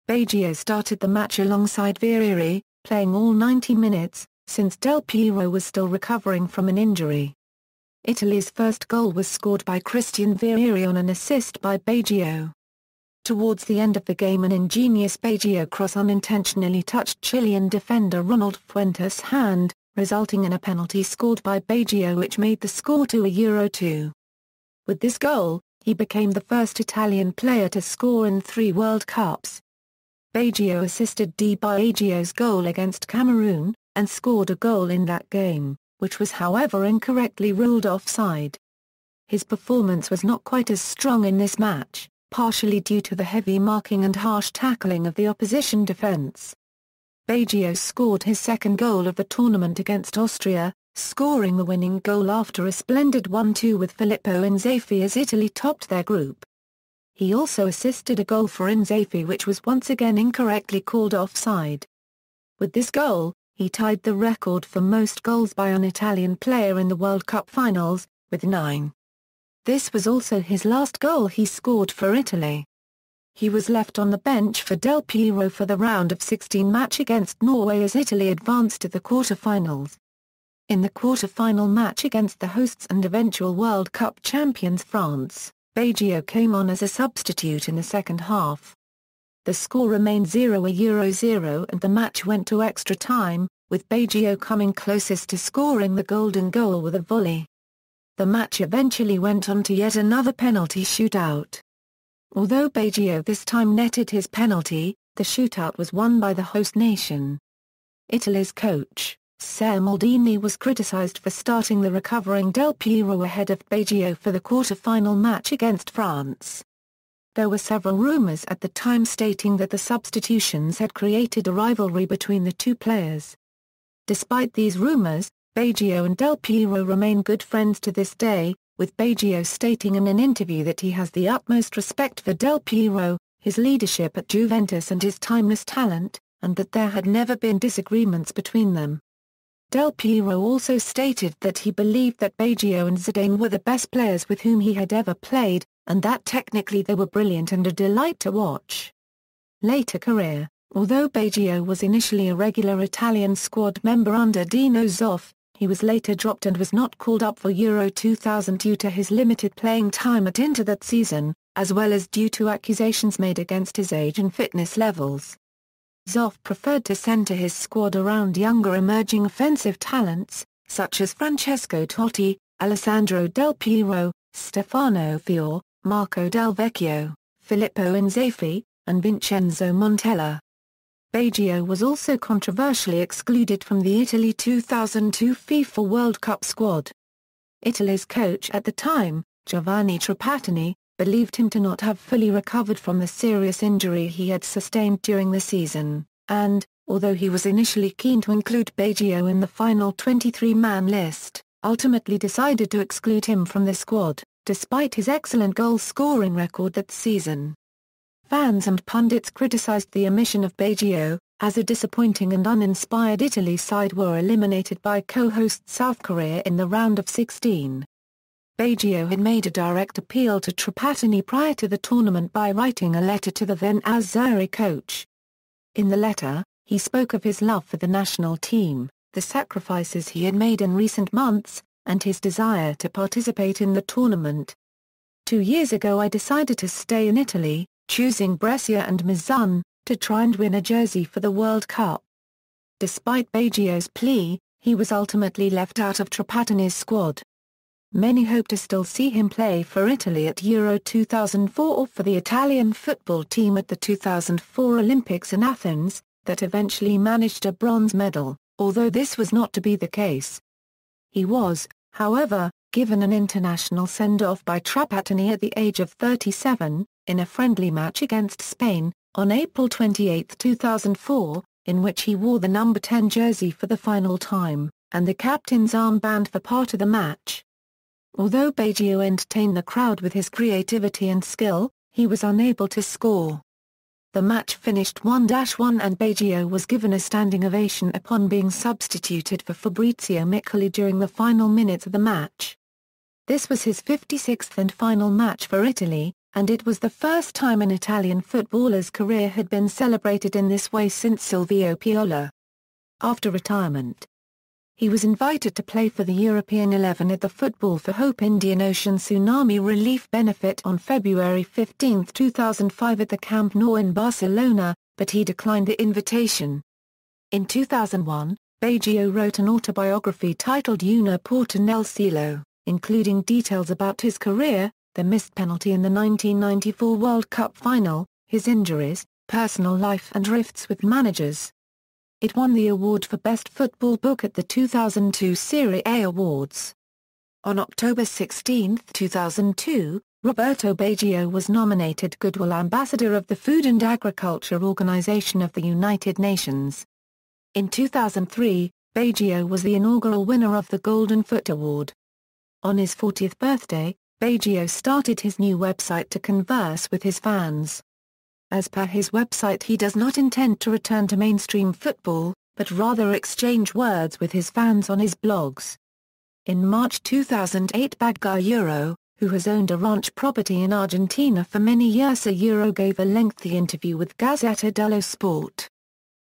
Baggio started the match alongside Vieri, playing all 90 minutes, since Del Piero was still recovering from an injury. Italy's first goal was scored by Christian Vieri on an assist by Baggio. Towards the end of the game, an ingenious Baggio cross unintentionally touched Chilean defender Ronald Fuentes' hand, resulting in a penalty scored by Baggio which made the score to €2. With this goal, he became the first Italian player to score in 3 World Cups. Baggio assisted Di Biagio's goal against Cameroon, and scored a goal in that game, which was however incorrectly ruled offside. His performance was not quite as strong in this match, partially due to the heavy marking and harsh tackling of the opposition defence. Baggio scored his second goal of the tournament against Austria, scoring the winning goal after a splendid 1-2 with Filippo Inzaghi as Italy topped their group. He also assisted a goal for Inzaghi which was once again incorrectly called offside. With this goal, he tied the record for most goals by an Italian player in the World Cup finals, with 9. This was also his last goal he scored for Italy. He was left on the bench for Del Piero for the round of 16 match against Norway as Italy advanced to the quarter-finals. In the quarter-final match against the hosts and eventual World Cup champions France, Baggio came on as a substitute in the second half. The score remained 0-0 and the match went to extra time, with Baggio coming closest to scoring the golden goal with a volley. The match eventually went on to yet another penalty shootout. Although Baggio this time netted his penalty, the shootout was won by the host nation. Italy's coach, Ser Maldini, was criticised for starting the recovering Del Piero ahead of Baggio for the quarter-final match against France. There were several rumours at the time stating that the substitutions had created a rivalry between the two players. Despite these rumours, Baggio and Del Piero remain good friends to this day, with Baggio stating in an interview that he has the utmost respect for Del Piero, his leadership at Juventus and his timeless talent, and that there had never been disagreements between them. Del Piero also stated that he believed that Baggio and Zidane were the best players with whom he had ever played, and that technically they were brilliant and a delight to watch. Later career. Although Baggio was initially a regular Italian squad member under Dino Zoff, he was later dropped and was not called up for Euro 2000 due to his limited playing time at Inter that season, as well as due to accusations made against his age and fitness levels. Zoff preferred to centre his squad around younger emerging offensive talents, such as Francesco Totti, Alessandro Del Piero, Stefano Fior, Marco Del Vecchio, Filippo Inzaghi, and Vincenzo Montella. Baggio was also controversially excluded from the Italy 2002 FIFA World Cup squad. Italy's coach at the time, Giovanni Trapattoni, believed him to not have fully recovered from the serious injury he had sustained during the season, and, although he was initially keen to include Baggio in the final 23-man list, ultimately decided to exclude him from the squad, despite his excellent goal-scoring record that season. Fans and pundits criticized the omission of Baggio, as a disappointing and uninspired Italy side were eliminated by co-host South Korea in the round of 16. Baggio had made a direct appeal to Trapattoni prior to the tournament by writing a letter to the then Azzurri coach. In the letter, he spoke of his love for the national team, the sacrifices he had made in recent months, and his desire to participate in the tournament. 2 years ago I decided to stay in Italy, choosing Brescia and Milan, to try and win a jersey for the World Cup. Despite Baggio's plea, he was ultimately left out of Trapattoni's squad. Many hope to still see him play for Italy at Euro 2004 or for the Italian football team at the 2004 Olympics in Athens, that eventually managed a bronze medal, although this was not to be the case. He was, however, given an international send-off by Trapattoni at the age of 37, in a friendly match against Spain, on April 28, 2004, in which he wore the number 10 jersey for the final time, and the captain's armband for part of the match. Although Baggio entertained the crowd with his creativity and skill, he was unable to score. The match finished 1-1 and Baggio was given a standing ovation upon being substituted for Fabrizio Miccoli during the final minutes of the match. This was his 56th and final match for Italy, and it was the first time an Italian footballer's career had been celebrated in this way since Silvio Paolo. After retirement, he was invited to play for the European 11 at the Football for Hope Indian Ocean Tsunami Relief Benefit on February 15, 2005 at the Camp Nou in Barcelona, but he declined the invitation. In 2001, Baggio wrote an autobiography titled Una porta nel cielo, including details about his career, the missed penalty in the 1994 World Cup final, his injuries, personal life and rifts with managers. It won the award for Best Football Book at the 2002 Serie A Awards. On October 16, 2002, Roberto Baggio was nominated Goodwill Ambassador of the Food and Agriculture Organization of the United Nations. In 2003, Baggio was the inaugural winner of the Golden Foot Award. On his 40th birthday, Baggio started his new website to converse with his fans. As per his website, he does not intend to return to mainstream football, but rather exchange words with his fans on his blogs. In March 2008, Baggio, who has owned a ranch property in Argentina for many years, gave a lengthy interview with Gazzetta dello Sport.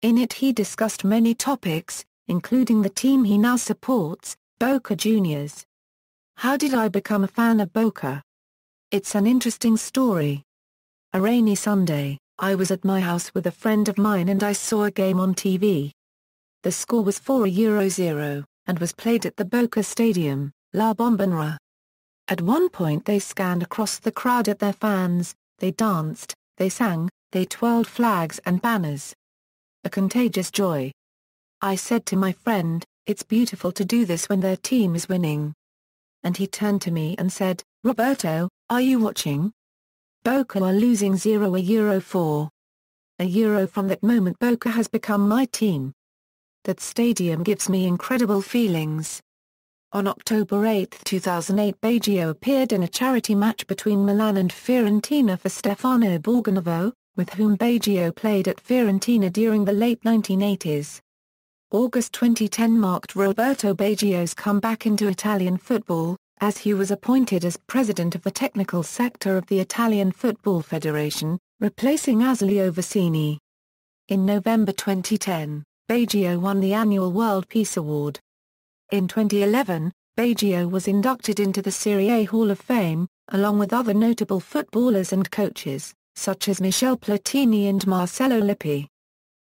In it he discussed many topics, including the team he now supports, Boca Juniors. How did I become a fan of Boca? It's an interesting story. A rainy Sunday, I was at my house with a friend of mine and I saw a game on TV. The score was 4-0, and was played at the Boca Stadium, La Bombonera. At one point they scanned across the crowd at their fans, they danced, they sang, they twirled flags and banners. A contagious joy. I said to my friend, it's beautiful to do this when their team is winning. And he turned to me and said, Roberto, are you watching? Boca are losing 0-4. From that moment Boca has become my team. That stadium gives me incredible feelings. On October 8, 2008, Baggio appeared in a charity match between Milan and Fiorentina for Stefano Borgonovo, with whom Baggio played at Fiorentina during the late 1980s. August 2010 marked Roberto Baggio's comeback into Italian football, as he was appointed as president of the technical sector of the Italian Football Federation, replacing Azzolio Vicini. In November 2010, Baggio won the annual World Peace Award. In 2011, Baggio was inducted into the Serie A Hall of Fame, along with other notable footballers and coaches, such as Michel Platini and Marcello Lippi.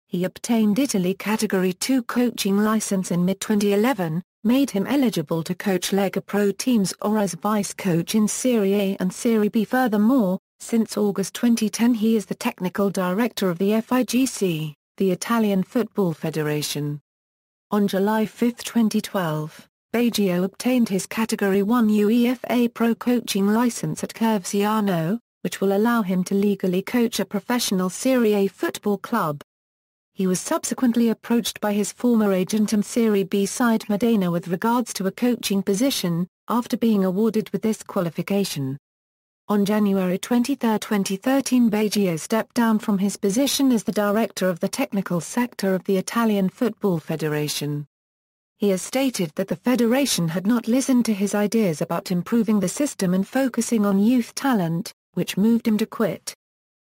He obtained Italy Category 2 coaching license in mid-2011, made him eligible to coach Lega Pro teams or as vice coach in Serie A and Serie B. Furthermore, since August 2010 he is the technical director of the FIGC, the Italian Football Federation. On July 5, 2012, Baggio obtained his Category 1 UEFA Pro coaching license at Cerviano, which will allow him to legally coach a professional Serie A football club. He was subsequently approached by his former agent and Serie B side Modena with regards to a coaching position, after being awarded with this qualification. On January 23, 2013, Baggio stepped down from his position as the director of the technical sector of the Italian Football Federation. He has stated that the federation had not listened to his ideas about improving the system and focusing on youth talent, which moved him to quit.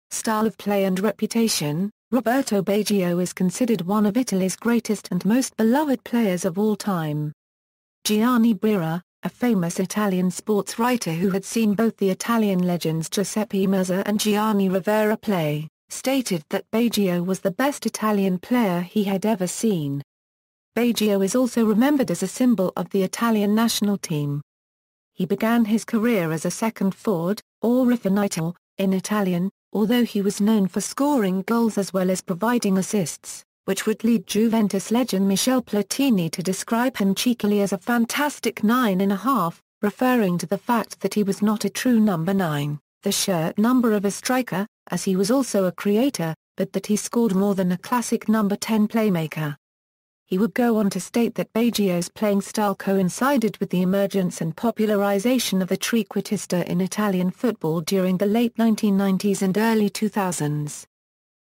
Style of play and reputation. Roberto Baggio is considered one of Italy's greatest and most beloved players of all time. Gianni Vieri, a famous Italian sports writer who had seen both the Italian legends Giuseppe Meazza and Gianni Rivera play, stated that Baggio was the best Italian player he had ever seen. Baggio is also remembered as a symbol of the Italian national team. He began his career as a second forward, or rifinito, in Italian, although he was known for scoring goals as well as providing assists, which would lead Juventus legend Michel Platini to describe him cheekily as a fantastic 9.5, referring to the fact that he was not a true number 9, the shirt number of a striker, as he was also a creator, but that he scored more than a classic number 10 playmaker. He would go on to state that Baggio's playing style coincided with the emergence and popularization of the trequartista in Italian football during the late 1990s and early 2000s.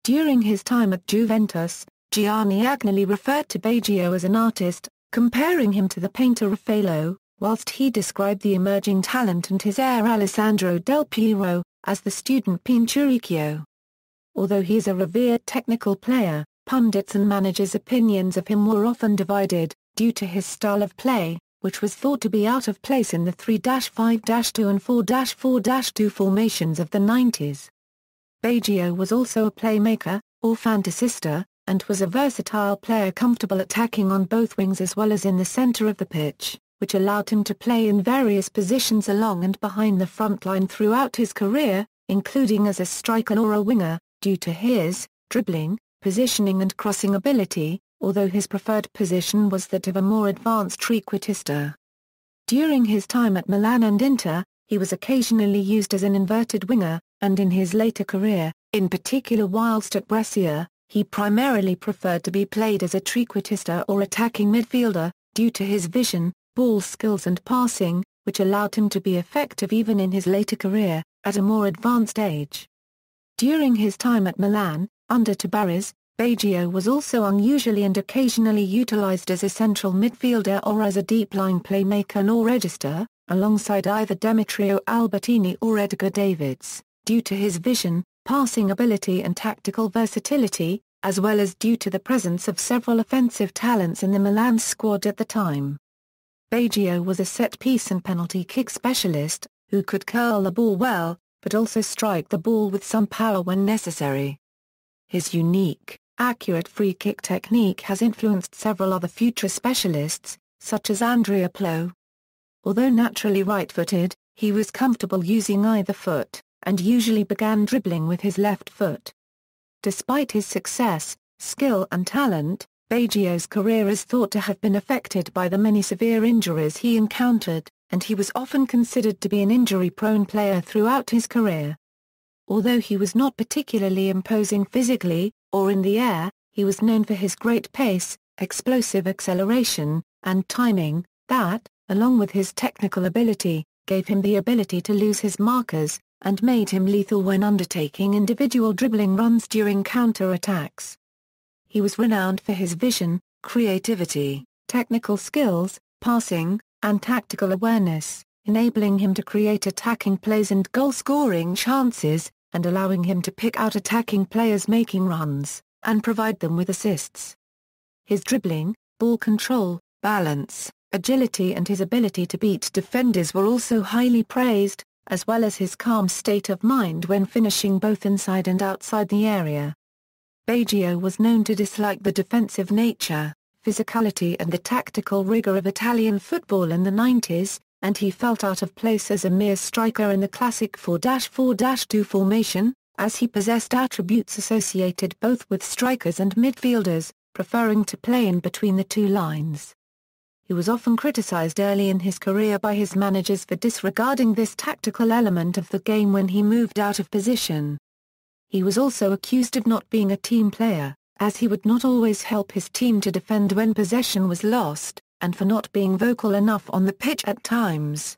During his time at Juventus, Gianni Agnelli referred to Baggio as an artist, comparing him to the painter Raffaello, whilst he described the emerging talent and his heir Alessandro Del Piero as the student Pinturicchio. Although he is a revered technical player, pundits and managers' opinions of him were often divided, due to his style of play, which was thought to be out of place in the 3-5-2 and 4-4-2 formations of the 90s. Baggio was also a playmaker, or fantasista, and was a versatile player comfortable attacking on both wings as well as in the center of the pitch, which allowed him to play in various positions along and behind the front line throughout his career, including as a striker or a winger, due to his dribbling, positioning and crossing ability, although his preferred position was that of a more advanced trequartista. During his time at Milan and Inter, he was occasionally used as an inverted winger, and in his later career, in particular whilst at Brescia, he primarily preferred to be played as a trequartista or attacking midfielder, due to his vision, ball skills and passing, which allowed him to be effective even in his later career, at a more advanced age. During his time at Milan, under Tabarez, Baggio was also unusually and occasionally utilized as a central midfielder or as a deep-line playmaker nor register, alongside either Demetrio Albertini or Edgar Davids, due to his vision, passing ability and tactical versatility, as well as due to the presence of several offensive talents in the Milan squad at the time. Baggio was a set-piece and penalty kick specialist, who could curl the ball well, but also strike the ball with some power when necessary. His unique, accurate free-kick technique has influenced several other future specialists, such as Andrea Pirlo. Although naturally right-footed, he was comfortable using either foot, and usually began dribbling with his left foot. Despite his success, skill and talent, Baggio's career is thought to have been affected by the many severe injuries he encountered, and he was often considered to be an injury-prone player throughout his career. Although he was not particularly imposing physically, or in the air, he was known for his great pace, explosive acceleration, and timing, that, along with his technical ability, gave him the ability to lose his markers, and made him lethal when undertaking individual dribbling runs during counter-attacks. He was renowned for his vision, creativity, technical skills, passing, and tactical awareness, enabling him to create attacking plays and goal-scoring chances, and allowing him to pick out attacking players making runs, and provide them with assists. His dribbling, ball control, balance, agility and his ability to beat defenders were also highly praised, as well as his calm state of mind when finishing both inside and outside the area. Baggio was known to dislike the defensive nature, physicality and the tactical rigor of Italian football in the 90s, and he felt out of place as a mere striker in the classic 4-4-2 formation, as he possessed attributes associated both with strikers and midfielders, preferring to play in between the two lines. He was often criticized early in his career by his managers for disregarding this tactical element of the game when he moved out of position. He was also accused of not being a team player, as he would not always help his team to defend when possession was lost, and for not being vocal enough on the pitch at times.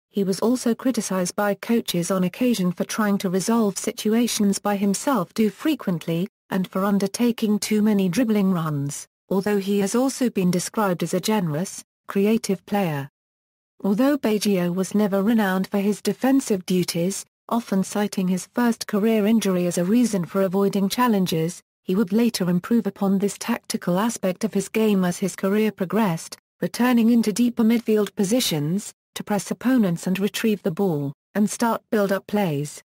He was also criticized by coaches on occasion for trying to resolve situations by himself too frequently, and for undertaking too many dribbling runs, although he has also been described as a generous, creative player. Although Baggio was never renowned for his defensive duties, often citing his first career injury as a reason for avoiding challenges, He would later improve upon this tactical aspect of his game as his career progressed, returning into deeper midfield positions, to press opponents and retrieve the ball, and start build-up plays.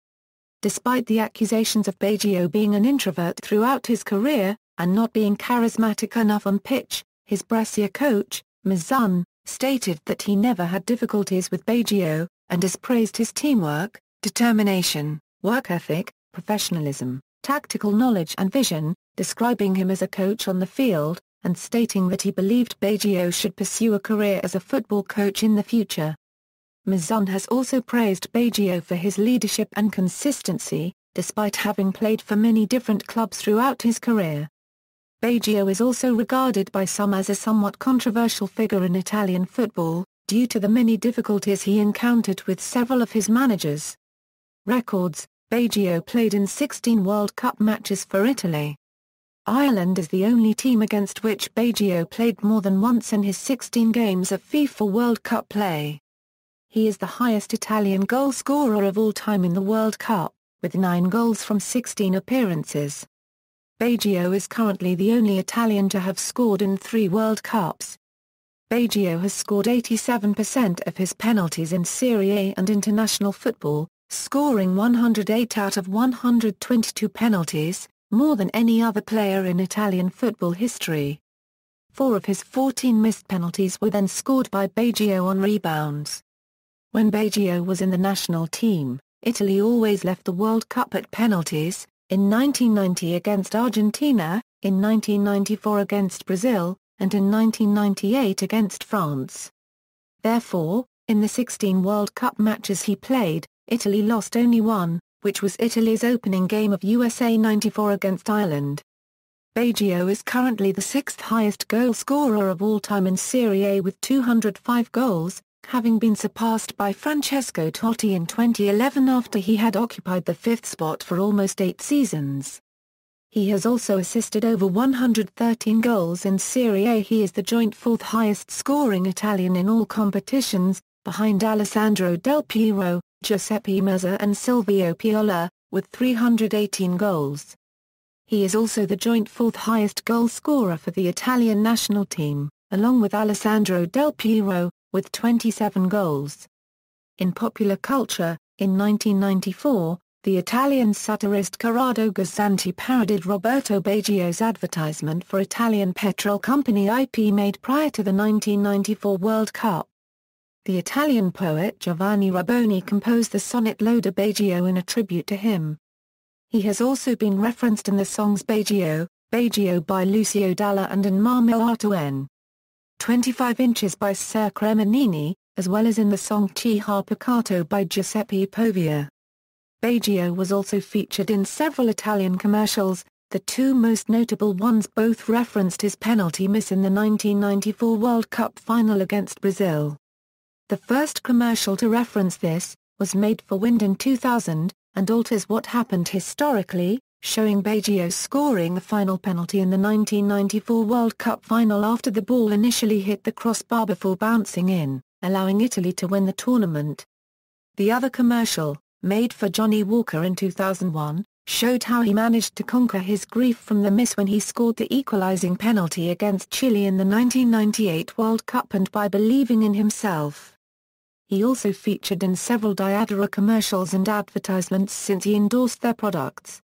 Despite the accusations of Baggio being an introvert throughout his career, and not being charismatic enough on pitch, his Brescia coach, Mazzone, stated that he never had difficulties with Baggio, and has praised his teamwork, determination, work ethic, professionalism, tactical knowledge and vision, describing him as a coach on the field, and stating that he believed Baggio should pursue a career as a football coach in the future. Mazzone has also praised Baggio for his leadership and consistency, despite having played for many different clubs throughout his career. Baggio is also regarded by some as a somewhat controversial figure in Italian football, due to the many difficulties he encountered with several of his managers. Records: Baggio played in 16 World Cup matches for Italy. Ireland is the only team against which Baggio played more than once in his 16 games of FIFA World Cup play. He is the highest Italian goalscorer of all time in the World Cup, with 9 goals from 16 appearances. Baggio is currently the only Italian to have scored in 3 World Cups. Baggio has scored 87% of his penalties in Serie A and international football, scoring 108 out of 122 penalties, more than any other player in Italian football history. 4 of his 14 missed penalties were then scored by Baggio on rebounds. When Baggio was in the national team, Italy always left the World Cup at penalties, in 1990 against Argentina, in 1994 against Brazil, and in 1998 against France. Therefore, in the 16 World Cup matches he played, Italy lost only one, which was Italy's opening game of USA 94 against Ireland. Baggio is currently the 6th highest goal scorer of all time in Serie A with 205 goals, having been surpassed by Francesco Totti in 2011 after he had occupied the 5th spot for almost 8 seasons. He has also assisted over 113 goals in Serie A. He is the joint 4th highest scoring Italian in all competitions, behind Alessandro Del Piero, Giuseppe Meazza and Silvio Piola, with 318 goals. He is also the joint 4th highest goal scorer for the Italian national team, along with Alessandro Del Piero, with 27 goals. In popular culture, in 1994, the Italian satirist Corrado Guzzanti parodied Roberto Baggio's advertisement for Italian petrol company IP made prior to the 1994 World Cup. The Italian poet Giovanni Rabboni composed the sonnet Lode Baggio in a tribute to him. He has also been referenced in the songs Baggio, Baggio by Lucio Dalla and In Marmo Arto N. 25 inches by Ser Cremonini, as well as in the song Chi ha peccato by Giuseppe Povia. Baggio was also featured in several Italian commercials, the 2 most notable ones both referenced his penalty miss in the 1994 World Cup final against Brazil. The first commercial to reference this, was made for Wind in 2000, and alters what happened historically, showing Baggio scoring the final penalty in the 1994 World Cup final after the ball initially hit the crossbar before bouncing in, allowing Italy to win the tournament. The other commercial, made for Johnny Walker in 2001, showed how he managed to conquer his grief from the miss when he scored the equalizing penalty against Chile in the 1998 World Cup and by believing in himself. He also featured in several Diadora commercials and advertisements since he endorsed their products.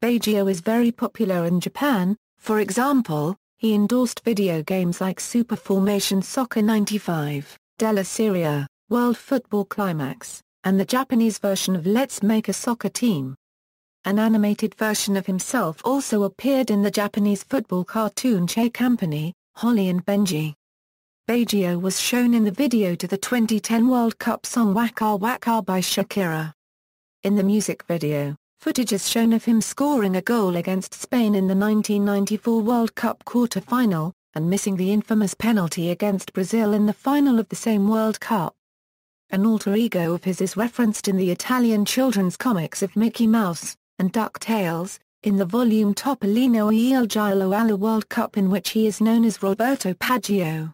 Baggio is very popular in Japan. For example, he endorsed video games like Super Formation Soccer 95, Della Serie, World Football Climax, and the Japanese version of Let's Make a Soccer Team. An animated version of himself also appeared in the Japanese football cartoon Che Company, Holly and Benji. Baggio was shown in the video to the 2010 World Cup song Waka Waka by Shakira. In the music video, footage is shown of him scoring a goal against Spain in the 1994 World Cup quarter-final, and missing the infamous penalty against Brazil in the final of the same World Cup. An alter ego of his is referenced in the Italian children's comics of Mickey Mouse and DuckTales, in the volume Topolino e il Gioiello alla World Cup in which he is known as Roberto Baggio.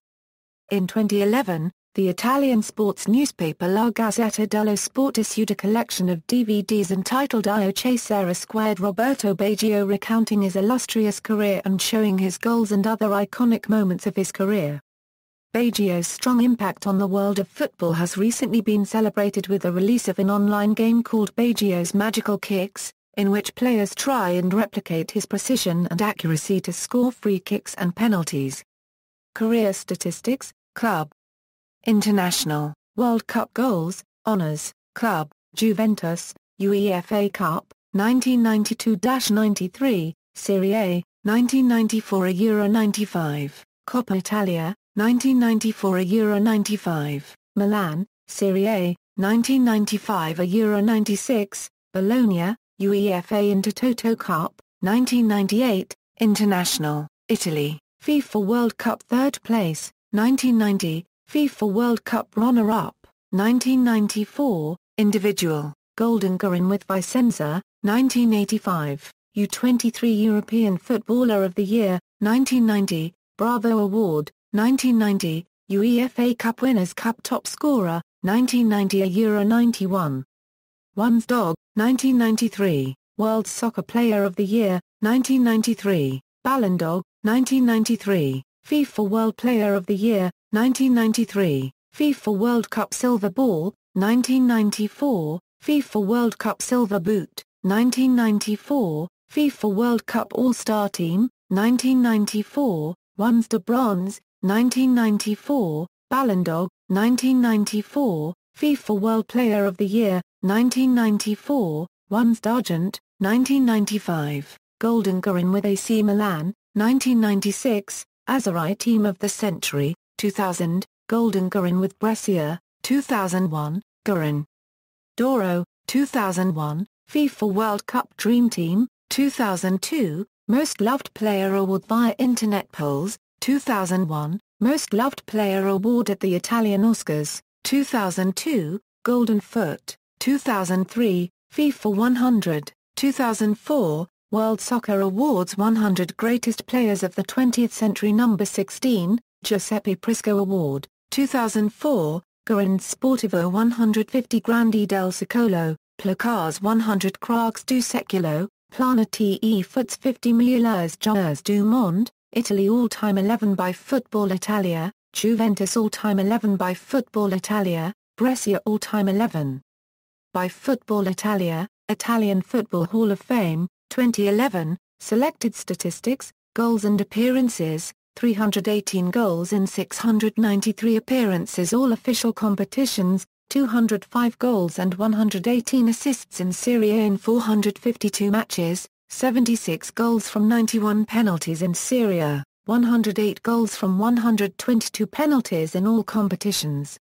In 2011, The Italian sports newspaper La Gazzetta dello Sport issued a collection of DVDs entitled Io Cesare Squared Roberto Baggio, recounting his illustrious career and showing his goals and other iconic moments of his career. Baggio's strong impact on the world of football has recently been celebrated with the release of an online game called Baggio's Magical Kicks, in which players try and replicate his precision and accuracy to score free kicks and penalties. Career statistics, club. International, World Cup goals, honours, club, Juventus, UEFA Cup, 1992-93, Serie A, 1994 a Euro 95, Coppa Italia, 1994 a Euro 95, Milan, Serie A, 1995 a Euro 96, Bologna, UEFA Intertoto Cup, 1998, International, Italy, FIFA World Cup 3rd place, 1990, FIFA World Cup runner-up, 1994, Individual, Golden Goal with Vicenza, 1985, U23 European Footballer of the Year, 1990, Bravo Award, 1990, UEFA Cup Winners' Cup Top Scorer, 1990 a Euro 91. One's Dog, 1993, World Soccer Player of the Year, 1993, Ballon d'Or, 1993, FIFA World Player of the Year, 1993, FIFA World Cup Silver Ball, 1994, FIFA World Cup Silver Boot, 1994, FIFA World Cup All-Star Team, 1994, One's de Bronze, 1994, Ballon d'Or, 1994, FIFA World Player of the Year, 1994, One's d'Argent, 1995, Golden Goal with AC Milan, 1996, Azzurri Team of the Century, 2000, Golden Goal with Brescia, 2001, Goal d'Oro, 2001, FIFA World Cup Dream Team, 2002, Most Loved Player Award via Internet polls, 2001, Most Loved Player Award at the Italian Oscars, 2002, Golden Foot, 2003, FIFA 100, 2004, World Soccer Awards 100 Greatest Players of the 20th Century No. 16, Giuseppe Prisco Award, 2004, Grande Sportivo 150 Grandi del Secolo, Placars 100 Craques du Seculo, Planeti Foots 50 Meilleurs Joueurs du Monde, Italy All-Time 11 by Football Italia, Juventus All-Time 11 by Football Italia, Brescia All-Time 11 by Football Italia, Italian Football Hall of Fame, 2011, Selected Statistics, Goals and Appearances, 318 goals in 693 appearances, all official competitions, 205 goals and 118 assists in Serie A in 452 matches, 76 goals from 91 penalties in Serie A, 108 goals from 122 penalties in all competitions.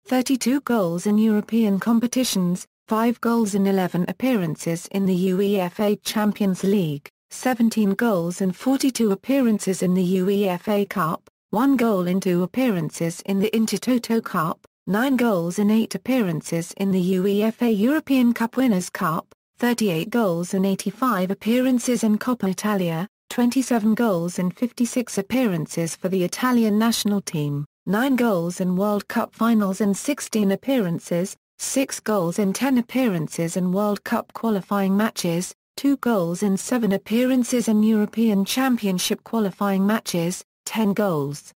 32 goals in European competitions, 5 goals in 11 appearances in the UEFA Champions League, 17 goals in 42 appearances in the UEFA Cup, 1 goal in 2 appearances in the Intertoto Cup, 9 goals in 8 appearances in the UEFA European Cup Winners' Cup, 38 goals in 85 appearances in Coppa Italia, 27 goals in 56 appearances for the Italian national team, 9 goals in World Cup finals in 16 appearances, 6 goals in 10 appearances in World Cup qualifying matches, 2 goals in 7 appearances in European Championship qualifying matches, 10 goals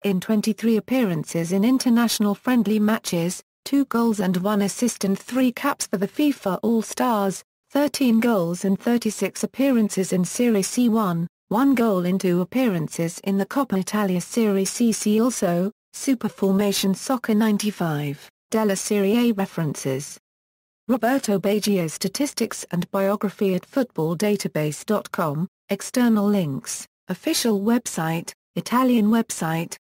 in 23 appearances in international friendly matches, 2 goals and 1 assist and 3 caps for the FIFA All-Stars, 13 goals in 36 appearances in Serie C1, 1 goal in 2 appearances in the Coppa Italia Serie CC. Also, Superformation Soccer 95, Della Serie A references. Roberto Baggio statistics and biography at footballdatabase.com, external links, official website, Italian website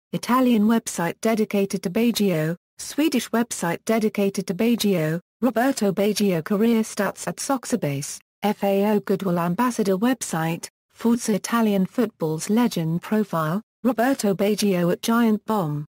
dedicated to Baggio, Swedish website dedicated to Baggio, Roberto Baggio career stats at Soxerbase, FAO Goodwill Ambassador website, Forza Italian football's legend profile, Roberto Baggio at Giant Bomb.